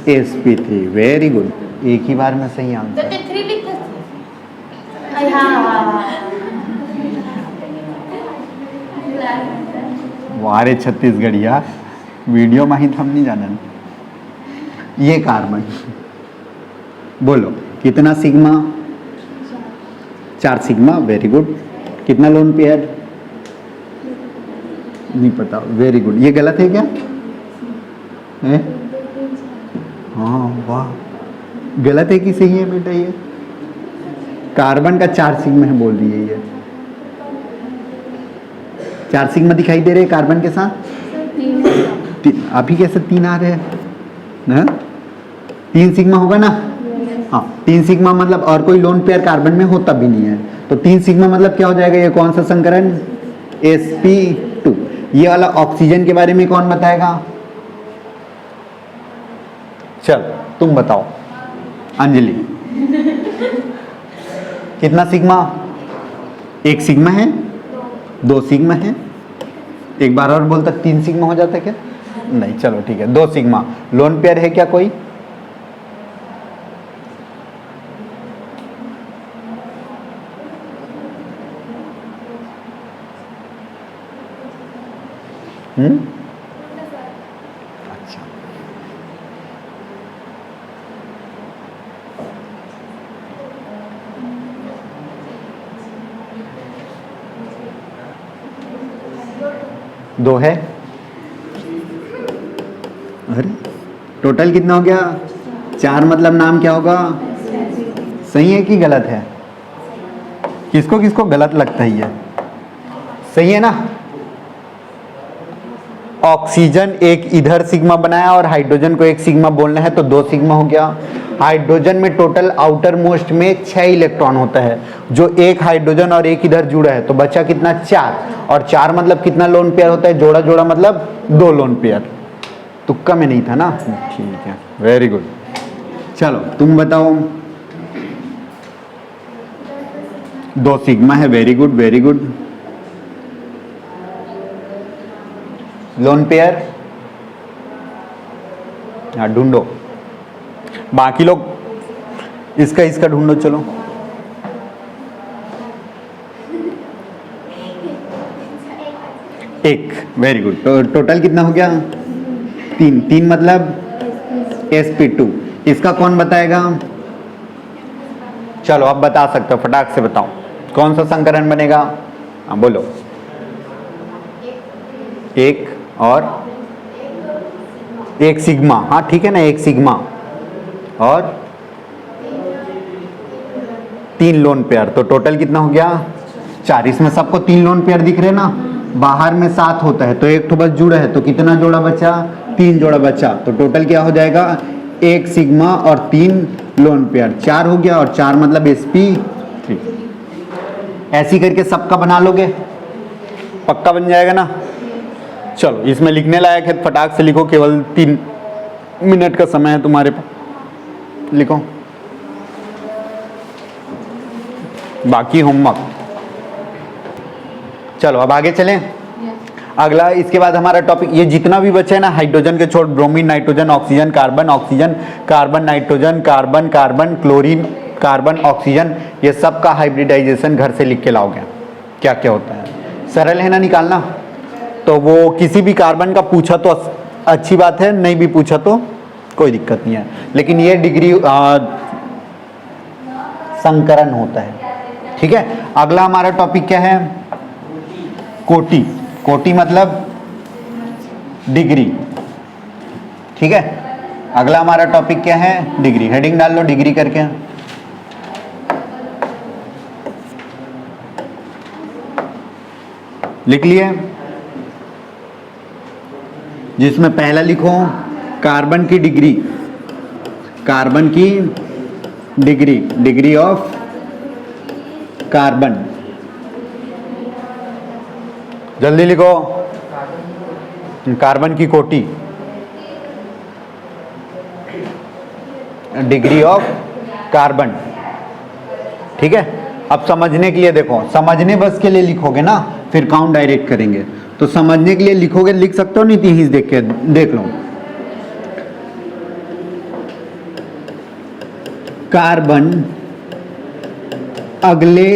sp3। Very good. एक ही बार में सही आंसर। 3 लिखते वारे छत्तीसगढ़िया वीडियो में ही हम नहीं जाना। ये कार्बन बोलो कितना सिग्मा? 4 सिग्मा। Very good. कितना लोन पेयर? नहीं पता। Very good. ये गलत है क्या? हाँ वाह गलत है कि सही है बेटा? ये कार्बन का 4 सिग्मा है बोल रही है ये। 4 सिग्मा दिखाई दे रहे हैं कार्बन के साथ। अभी कैसे 3 आ रहे हैं? 3 सिग्मा होगा ना? हाँ, 3 सिग्मा मतलब और कोई लोन पेयर कार्बन में होता भी नहीं है, तो 3 सिग्मा मतलब क्या हो जाएगा? ये कौन सा संकरण? sp2। ये वाला ऑक्सीजन के बारे में कौन बताएगा? चल तुम बताओ अंजलि। कितना सिग्मा? 1 सिग्मा है, 2 सिग्मा है। एक बार और बोलता 3 सिग्मा हो जाता क्या? नहीं, चलो ठीक है, 2 सिग्मा। लोन पेयर है क्या कोई? अच्छा, दो है। अरे टोटल कितना हो गया? 4 मतलब नाम क्या होगा? सही है कि गलत है? किसको किसको गलत लगता है ये? सही है ना? ऑक्सीजन एक इधर सिग्मा बनाया और हाइड्रोजन को 1 सिग्मा बोलना है तो 2 सिग्मा हो गया। हाइड्रोजन में टोटल आउटर मोस्ट में 6 इलेक्ट्रॉन होता है, जो 1 हाइड्रोजन और 1 इधर जुड़ा है, तो बचा कितना? 4। और 4 मतलब कितना लोन पेयर होता है? जोड़ा जोड़ा मतलब 2 लोन पेयर। तुक्का में नहीं था ना? ठीक है, वेरी गुड। चलो तुम बताओ। 2 सिग्मा है, very good very good. Lone pair ढूंढो, बाकी लोग इसका ढूंढो। चलो एक, वेरी गुड। तो टोटल कितना हो गया? 3 मतलब sp2। इसका कौन बताएगा? चलो अब बता सकते हो, फटाक से बताओ कौन सा संकरण बनेगा? हाँ बोलो। 1 और 1 सिग्मा। हाँ ठीक है ना, 1 सिग्मा और 3 लोन पेयर, तो टोटल कितना हो गया? 4। इसमें सबको 3 लोन पेयर दिख रहे ना? बाहर में 7 होता है तो 1 तो बस जुड़ा है, तो कितना जोड़ा बचा? 3 जोड़ा बचा। तो टोटल क्या हो जाएगा? 1 सिग्मा और 3 लोन पेयर, 4 हो गया। और 4 मतलब sp3। ऐसी करके सबका बना लोगे, पक्का बन जाएगा ना? चलो इसमें लिखने लायक है, फटाक से लिखो, केवल 3 मिनट का समय है तुम्हारे पास, लिखो। बाकी होमवर्क। चलो अब आगे चलें। अगला इसके बाद हमारा टॉपिक, ये जितना भी बचे है ना, हाइड्रोजन के छोड़, bromine, nitrogen, oxygen, carbon, oxygen, carbon, nitrogen, carbon, carbon, chlorine, carbon, oxygen, ये सब का हाइब्रिडाइजेशन घर से लिख के लाओगे क्या क्या होता है। सरल है ना निकालना? तो वो किसी भी कार्बन का पूछा तो अच्छी बात है, नहीं भी पूछा तो कोई दिक्कत नहीं है, लेकिन ये डिग्री संकरण होता है। ठीक है, अगला हमारा टॉपिक क्या है? कोटि। कोटि मतलब डिग्री। ठीक है, अगला हमारा टॉपिक क्या है? डिग्री। हेडिंग डाल लो डिग्री करके। लिख लिए? जिसमें पहला लिखो कार्बन की डिग्री। कार्बन की डिग्री, डिग्री ऑफ कार्बन। जल्दी लिखो। कार्बन की कोटि, डिग्री ऑफ कार्बन। ठीक है, अब समझने के लिए देखो, समझने बस के लिए लिखोगे ना, फिर काउंट डायरेक्ट करेंगे, तो समझने के लिए लिखोगे, लिख सकते हो नहीं? तीन देख के देख लो। कार्बन अगले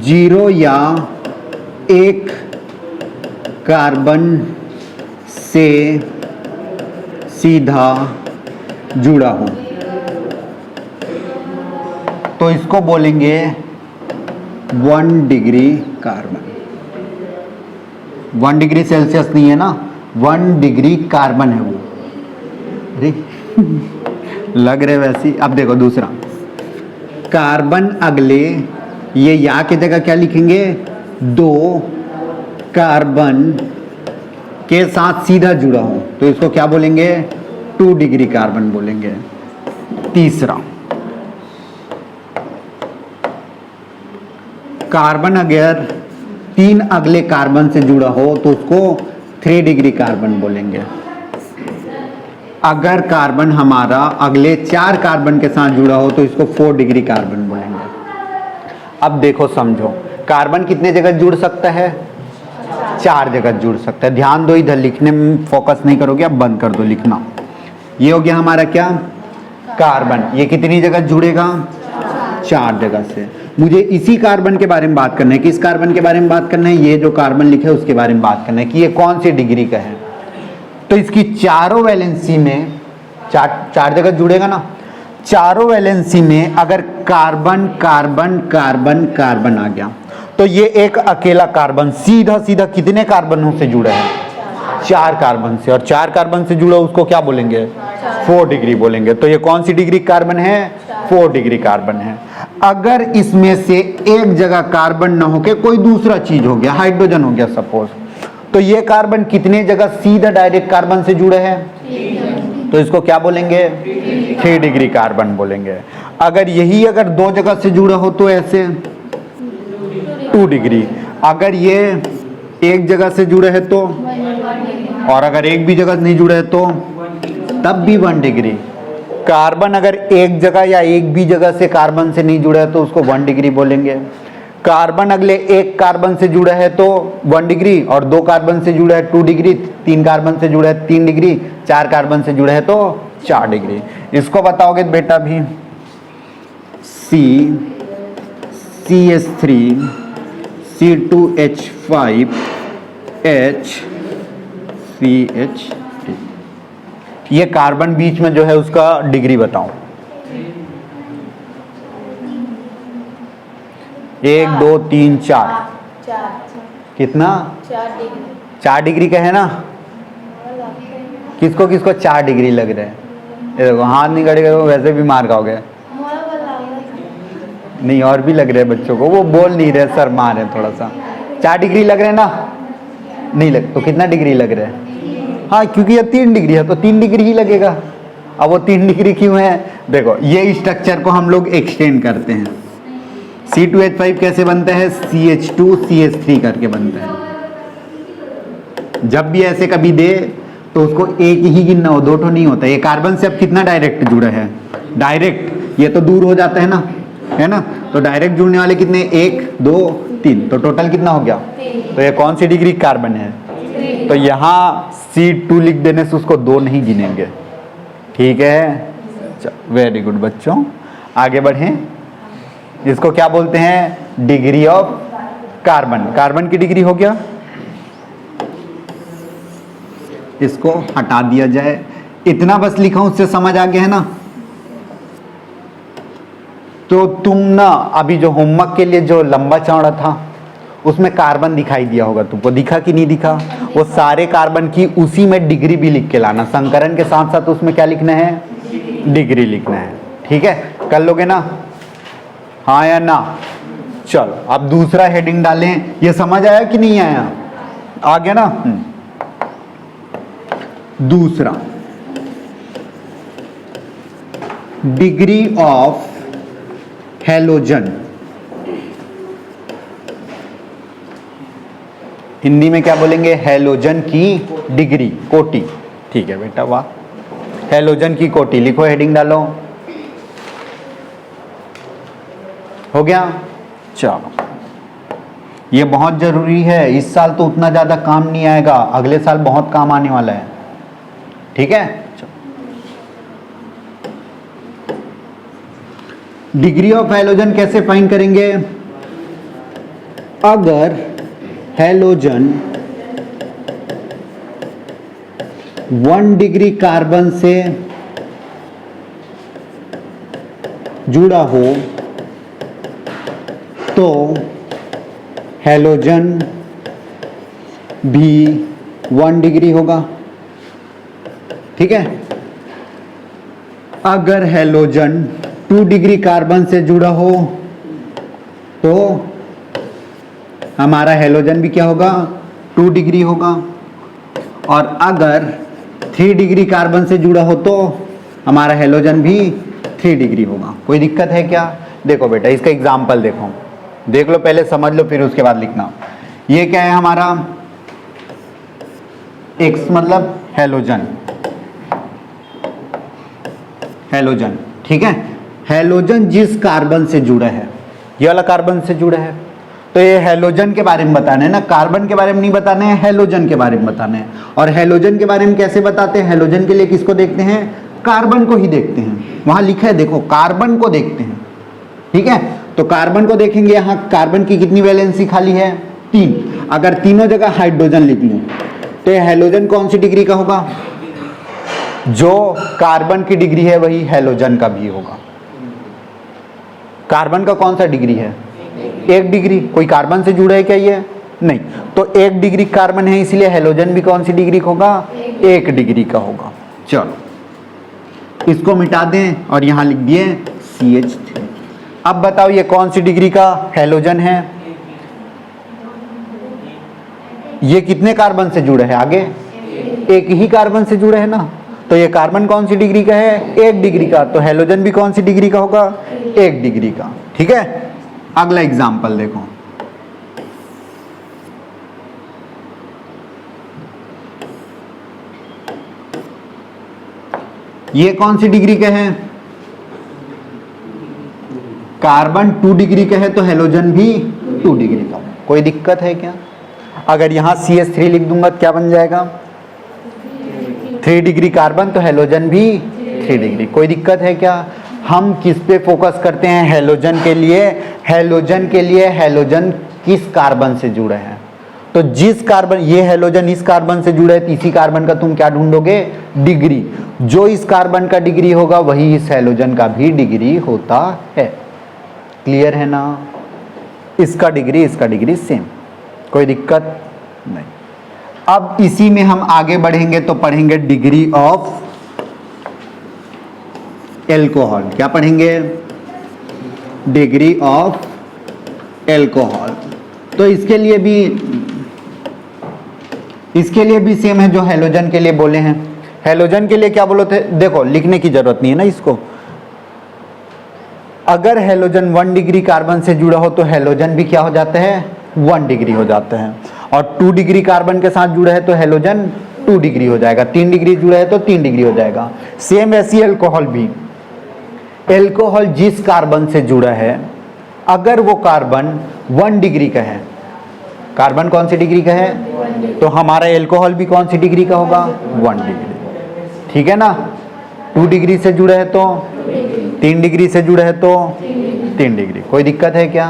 0 या 1 कार्बन से सीधा जुड़ा हो तो इसको बोलेंगे 1 डिग्री कार्बन। 1 डिग्री सेल्सियस नहीं है ना, 1 डिग्री कार्बन है वो, अरे लग रहे वैसी। अब देखो दूसरा, कार्बन अगले, ये या की जगह क्या लिखेंगे, 2 कार्बन के साथ सीधा जुड़ा हो तो इसको क्या बोलेंगे, 2 डिग्री कार्बन बोलेंगे। तीसरा, कार्बन अगर 3 अगले कार्बन से जुड़ा हो तो उसको 3 डिग्री कार्बन बोलेंगे। अगर कार्बन हमारा अगले 4 कार्बन के साथ जुड़ा हो तो इसको 4 डिग्री कार्बन बोलेंगे। अब देखो समझो, कार्बन कितने जगह जुड़ सकता है, 4 जगह जुड़ सकता है। ध्यान दो, इधर लिखने में फोकस नहीं करोगे, अब बंद कर दो लिखना। ये हो गया हमारा क्या, कार्बन। ये कितनी जगह जुड़ेगा, 4 जगह से। मुझे इसी कार्बन के बारे में बात करना है। किस कार्बन के बारे में बात करना है, ये जो कार्बन लिखे है उसके बारे में बात करना है कि ये कौन सी डिग्री का है। तो इसकी चारों वैलेंसी में 4 जगह जुड़ेगा ना, चारों वैलेंसी में अगर कार्बन कार्बन कार्बन कार्बन आ गया तो ये एक अकेला कार्बन सीधा सीधा कितने कार्बनों से जुड़ा है, 4 कार्बन से। और 4 कार्बन से जुड़ा उसको क्या बोलेंगे, 4 डिग्री बोलेंगे। तो ये कौन सी डिग्री कार्बन है, 4 डिग्री कार्बन है। अगर इसमें से एक जगह कार्बन ना होके कोई दूसरा चीज हो गया, हाइड्रोजन हो गया सपोज, तो ये कार्बन कितने जगह सीधा डायरेक्ट कार्बन से जुड़े हैं, तो इसको क्या बोलेंगे, 3 डिग्री कार्बन बोलेंगे। अगर यही अगर 2 जगह से जुड़ा हो तो ऐसे 2 डिग्री। अगर ये एक जगह से जुड़े है तो, और अगर एक भी जगह नहीं जुड़े है तो तब भी 1 डिग्री। कार्बन अगर एक जगह या एक भी जगह से कार्बन से नहीं जुड़ा है तो उसको 1 डिग्री बोलेंगे। कार्बन अगले एक कार्बन से जुड़ा है तो 1 डिग्री, और 2 कार्बन से जुड़ा है 2 डिग्री, 3 कार्बन से जुड़ा है 3 डिग्री, 4 कार्बन से जुड़ा है तो 4 डिग्री। इसको बताओगे बेटा भी, CH3 C2H5 HCH3, ये कार्बन बीच में जो है उसका डिग्री बताओ। 1 2 3 4, कितना, 4 डिग्री का है ना। किसको किसको 4 डिग्री लग रहा है, ये देखो हाथ नहीं करेगा तो वैसे भी मार खाओगे। नहीं और भी लग रहे हैं बच्चों को, वो बोल नहीं रहे, सर मार रहे थोड़ा सा। 4 डिग्री लग रहे हैं ना, नहीं लग तो कितना डिग्री लग रहा है, हाँ क्योंकि ये 3 डिग्री है तो 3 डिग्री ही लगेगा। अब वो 3 डिग्री क्यों है, देखो ये स्ट्रक्चर को हम लोग एक्सटेंड करते हैं। C2H5 कैसे बनता है, CH2CH3 करके बनता है। जब भी ऐसे कभी दे तो उसको एक ही गिनना हो, 2 नहीं होता। ये कार्बन से अब कितना डायरेक्ट जुड़ा है, डायरेक्ट, ये तो दूर हो जाता है ना, है ना। तो डायरेक्ट जुड़ने वाले कितने, 1 2 3, तो टोटल कितना हो गया। तो ये कौन सी डिग्री कार्बन है, तो यहाँ C2 लिख देने से उसको 2 नहीं गिनेंगे, ठीक है। वेरी गुड बच्चों, आगे बढ़ें। इसको क्या बोलते हैं, डिग्री ऑफ कार्बन। कार्बन की डिग्री हो गया, इसको हटा दिया जाए। इतना बस लिखा हूं, उससे समझ आ गया है ना। तो तुम ना अभी जो होमवर्क के लिए जो लंबा चौड़ा था उसमें कार्बन दिखाई दिया होगा, तुमको दिखा कि नहीं दिखा। वो सारे कार्बन की उसी में डिग्री भी लिख के लाना, संकरण के साथ साथ उसमें क्या लिखना है, डिग्री लिखना है, ठीक है। कर लोगे ना, हाँ या ना। चलो अब दूसरा हेडिंग डालें। ये समझ आया कि नहीं आया, आ गया ना। दूसरा, डिग्री ऑफ हैलोजन। हिंदी में क्या बोलेंगे, हैलोजन की डिग्री, कोटि, ठीक है बेटा, वाह। हैलोजन की कोटि लिखो, हेडिंग डालो, हो गया। चलो ये बहुत जरूरी है, इस साल तो उतना ज्यादा काम नहीं आएगा, अगले साल बहुत काम आने वाला है, ठीक है। डिग्री ऑफ हैलोजन कैसे फाइंड करेंगे, अगर हैलोजन 1 डिग्री कार्बन से जुड़ा हो तो हैलोजन भी 1 डिग्री होगा, ठीक है। अगर हैलोजन 2 डिग्री कार्बन से जुड़ा हो तो हमारा हैलोजन भी क्या होगा, 2 डिग्री होगा। और अगर 3 डिग्री कार्बन से जुड़ा हो तो हमारा हैलोजन भी 3 डिग्री होगा। कोई दिक्कत है क्या? देखो बेटा इसका एग्जाम्पल देखो, देख लो पहले, समझ लो, फिर उसके बाद लिखना। ये क्या है हमारा X मतलब हैलोजन, हैलोजन, ठीक है। हैलोजन जिस कार्बन से जुड़ा है, ये वाला कार्बन से जुड़ा है, तो ये हैलोजन के बारे में बताना है ना, कार्बन के बारे में नहीं बताना है, हैलोजन के बारे में बताना है। और हैलोजन के बारे में कैसे बताते हैं? हैलोजन के लिए किसको देखते हैं? कार्बन को ही देखते हैं। वहां लिखा है देखो, कार्बन को देखते हैं, ठीक है। तो कार्बन को देखेंगे, यहाँ कार्बन की कितनी वैलेंसी खाली है? 3। अगर तीनों जगह हाइड्रोजन लिख लूं तो ये हैलोजन कौन सी डिग्री का होगा? जो कार्बन की डिग्री है वही हैलोजन का भी होगा। कार्बन का कौन सा डिग्री है? 1 डिग्री। कोई कार्बन से जुड़ा है क्या ये? नहीं। तो 1 डिग्री कार्बन है, इसलिए हैलोजन भी कौन सी डिग्री का होगा? 1 डिग्री का होगा। चलो इसको मिटा दें और यहां लिख दिए CH3। अब बताओ ये कौन सी डिग्री का हैलोजन है? ये कितने कार्बन से जुड़े हैं? आगे 1 ही कार्बन से जुड़े हैं ना, तो ये कार्बन कौन सी डिग्री का है? 1 डिग्री का। तो हैलोजन भी कौन सी डिग्री का होगा? 1 डिग्री का, ठीक है। अगला एग्जाम्पल देखो, ये कौन सी डिग्री का है? कार्बन 2 डिग्री का है, तो हैलोजन भी 2 डिग्री का। कोई दिक्कत है क्या? अगर यहां CH3 लिख दूंगा तो क्या बन जाएगा? 3 डिग्री कार्बन, तो हैलोजन भी 3 डिग्री। कोई दिक्कत है क्या? हम किस पे फोकस करते हैं हैलोजन के लिए? हैलोजन के लिए हैलोजन किस कार्बन से जुड़े हैं? तो जिस कार्बन, ये हैलोजन इस कार्बन से जुड़े है, तो इसी कार्बन का तुम क्या ढूंढोगे? डिग्री। जो इस कार्बन का डिग्री होगा वही इस हैलोजन का भी डिग्री होता है। क्लियर है ना? इसका डिग्री सेम, कोई दिक्कत नहीं। अब इसी में हम आगे बढ़ेंगे तो पढ़ेंगे डिग्री ऑफ एल्कोहल। क्या पढ़ेंगे? Degree of alcohol. तो इसके लिए भी सेम है जो हैलोजन के लिए बोले हैं। हैलोजन के लिए क्या बोले थे? देखो लिखने की जरूरत नहीं है ना इसको। अगर हैलोजन 1 डिग्री कार्बन से जुड़ा हो तो हैलोजन भी क्या हो जाता है? 1 डिग्री हो जाता है। और 2 डिग्री कार्बन के साथ जुड़ा है तो हैलोजन 2 डिग्री हो जाएगा। 3 डिग्री जुड़ा है तो 3 डिग्री हो जाएगा। सेम ऐसी एल्कोहल भी, एल्कोहल जिस कार्बन से जुड़ा है, अगर वो कार्बन 1 डिग्री का है, कार्बन कौन सी डिग्री का है? तो हमारा एल्कोहल भी कौन सी डिग्री का होगा? 1 डिग्री, ठीक है ना। 2 डिग्री से जुड़ा है तो 3 डिग्री से जुड़ा है तो 3 डिग्री। कोई दिक्कत है क्या?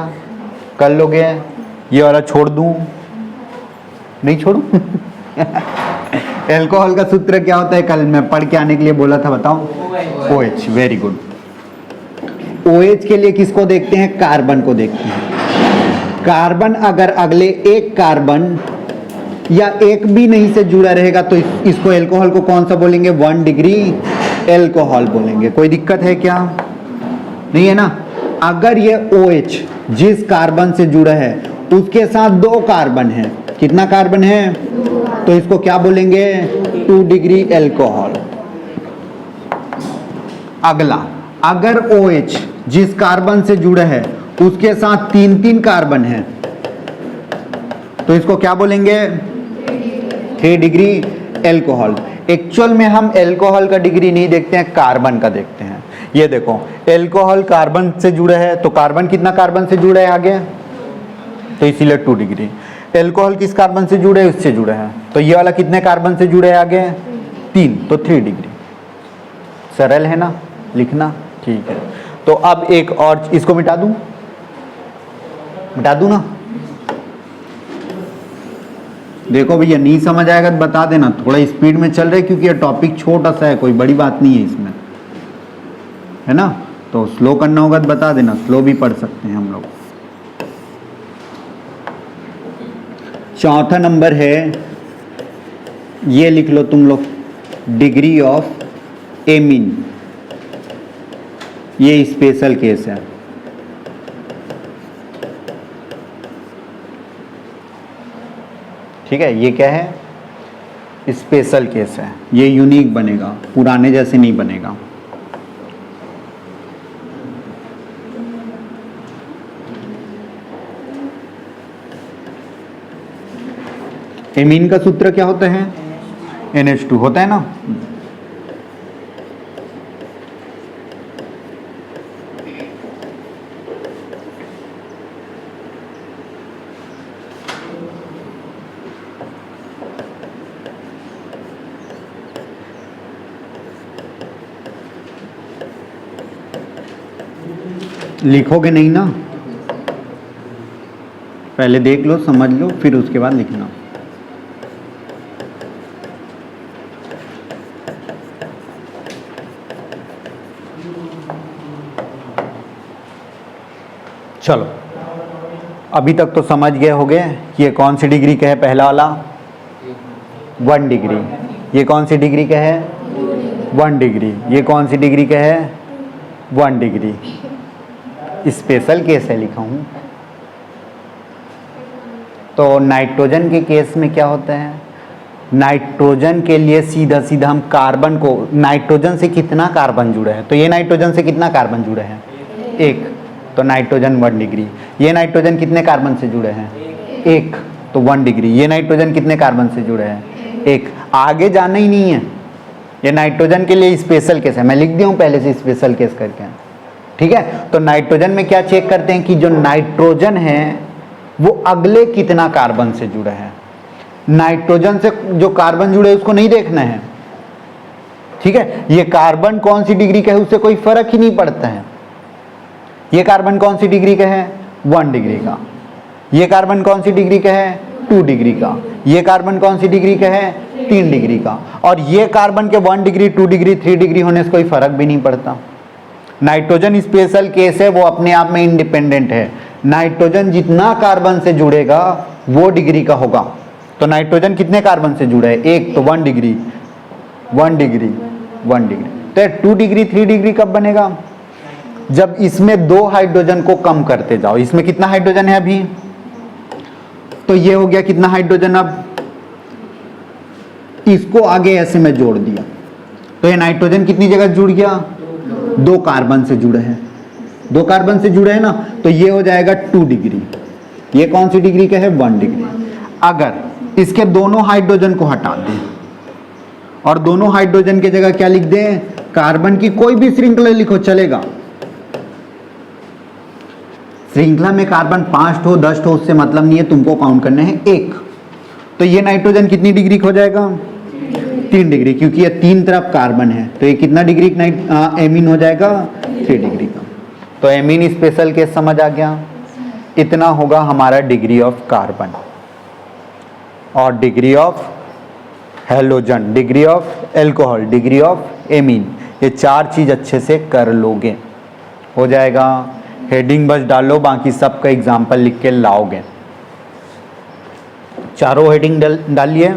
कर लोगे? ये वाला छोड़ दूं? नहीं छोड़ू? एल्कोहल का सूत्र क्या होता है? कल मैं पढ़ के आने के लिए बोला था, बताओ। OH। Very good. OH के लिए किसको देखते हैं? कार्बन को देखते हैं। कार्बन अगर अगले एक कार्बन या एक भी नहीं से जुड़ा रहेगा तो इसको एल्कोहल को कौन सा बोलेंगे? 1 डिग्री एल्कोहल बोलेंगे। कोई दिक्कत है क्या? नहीं है ना। अगर ये OH जिस कार्बन से जुड़ा है उसके साथ 2 कार्बन है, कितना कार्बन है? तो इसको क्या बोलेंगे? 2 डिग्री एल्कोहल। अगला, अगर OH जिस कार्बन से जुड़ा है उसके साथ 3 कार्बन है तो इसको क्या बोलेंगे? 3 डिग्री एल्कोहल। एक्चुअल में हम एल्कोहल का डिग्री नहीं देखते हैं, कार्बन का देखते हैं। ये देखो, एल्कोहल कार्बन से जुड़ा है तो कार्बन कितना कार्बन से जुड़ा है आगे? तो इसीलिए 2 डिग्री। एल्कोहल किस कार्बन से जुड़े है? उससे जुड़े हैं। तो ये वाला कितने कार्बन से जुड़े है आगे? 3, तो 3 डिग्री। सरल है ना लिखना? ठीक है। तो अब एक और, इसको मिटा दूं? मिटा दूं ना? देखो भैया, नहीं समझ आएगा तो बता देना, थोड़ा स्पीड में चल रहे क्योंकि ये टॉपिक छोटा सा है, कोई बड़ी बात नहीं है इसमें, है ना। तो स्लो करना होगा तो बता देना, स्लो भी पढ़ सकते हैं हम लोग। चौथा नंबर है, ये लिख लो तुम लोग, डिग्री ऑफ एमीन। ये स्पेशल केस है। ठीक है, ये क्या है? स्पेशल केस है, ये यूनिक बनेगा, पुराने जैसे नहीं बनेगा। एमीन का सूत्र क्या होता है? NH2 होता है ना। लिखोगे नहीं ना, पहले देख लो, समझ लो, फिर उसके बाद लिखना। चलो, अभी तक तो समझ गए होगे कि ये कौन सी डिग्री का है? पहला वाला 1 डिग्री। ये कौन सी डिग्री का है? 1 डिग्री। ये कौन सी डिग्री का है? 1 डिग्री। स्पेशल केस है लिखा हूं। तो नाइट्रोजन के केस में क्या होता है? नाइट्रोजन के लिए सीधा सीधा हम कार्बन को, नाइट्रोजन से कितना कार्बन जुड़ा है? तो ये नाइट्रोजन से कितना कार्बन जुड़े हैं? 1। तो नाइट्रोजन 1 डिग्री। ये नाइट्रोजन कितने कार्बन से जुड़े हैं? 1। तो 1 डिग्री। ये नाइट्रोजन कितने कार्बन से जुड़े हैं? 1। आगे जाना ही नहीं है। ये नाइट्रोजन के लिए स्पेशल केस है, मैं लिख दिया हूं पहले से स्पेशल केस करके। ठीक है, तो नाइट्रोजन में क्या चेक करते हैं कि जो नाइट्रोजन है वो अगले कितना कार्बन से जुड़ा है। नाइट्रोजन से जो कार्बन जुड़े उसको नहीं देखना है। ठीक है, ये कार्बन कौन सी डिग्री का है उससे कोई फर्क ही नहीं पड़ता है। ये कार्बन कौन सी डिग्री का है? 1 डिग्री का। ये कार्बन कौन सी डिग्री का है? 2 डिग्री का। ये कार्बन कौन सी डिग्री का है? 3 डिग्री का। और ये कार्बन के 1 डिग्री, 2 डिग्री, 3 डिग्री होने से कोई फर्क भी नहीं पड़ता। नाइट्रोजन स्पेशल केस है, वो अपने आप में इंडिपेंडेंट है। नाइट्रोजन जितना कार्बन से जुड़ेगा वो डिग्री का होगा। तो नाइट्रोजन कितने कार्बन से जुड़ा है? 1। तो 1 डिग्री, 1 डिग्री, 1 डिग्री। तो 2 डिग्री, 3 डिग्री कब बनेगा? जब इसमें 2 हाइड्रोजन को कम करते जाओ। इसमें कितना हाइड्रोजन है अभी? तो ये हो गया कितना हाइड्रोजन? अब इसको आगे ऐसे में जोड़ दिया तो ये नाइट्रोजन कितनी जगह जुड़ गया? 2 कार्बन से जुड़े हैं। 2 कार्बन से जुड़े हैं ना, तो ये हो जाएगा 2 डिग्री। ये कौन सी डिग्री का है? 1 डिग्री। अगर इसके दोनों हाइड्रोजन को हटा दें और दोनों हाइड्रोजन की जगह क्या लिख दें? कार्बन की कोई भी श्रृंखला लिखो चलेगा। श्रृंखला में कार्बन 5 ठो 10 ठो उससे मतलब नहीं है, तुमको काउंट करने हैं 1। तो ये नाइट्रोजन कितनी डिग्री का हो जाएगा? 3 डिग्री, क्योंकि ये 3 तरफ कार्बन है। तो ये कितना डिग्री एमीन हो जाएगा? 3 डिग्री का। तो एमीन स्पेशल केस समझ आ गया। इतना होगा हमारा डिग्री ऑफ कार्बन और degree of halogen, degree of alcohol, degree of amine. ये 4 चीज अच्छे से कर लोगे हो जाएगा। हेडिंग बस डालो, बाकी सबका एग्जाम्पल लिख के लाओगे। चारों हेडिंग डालिए।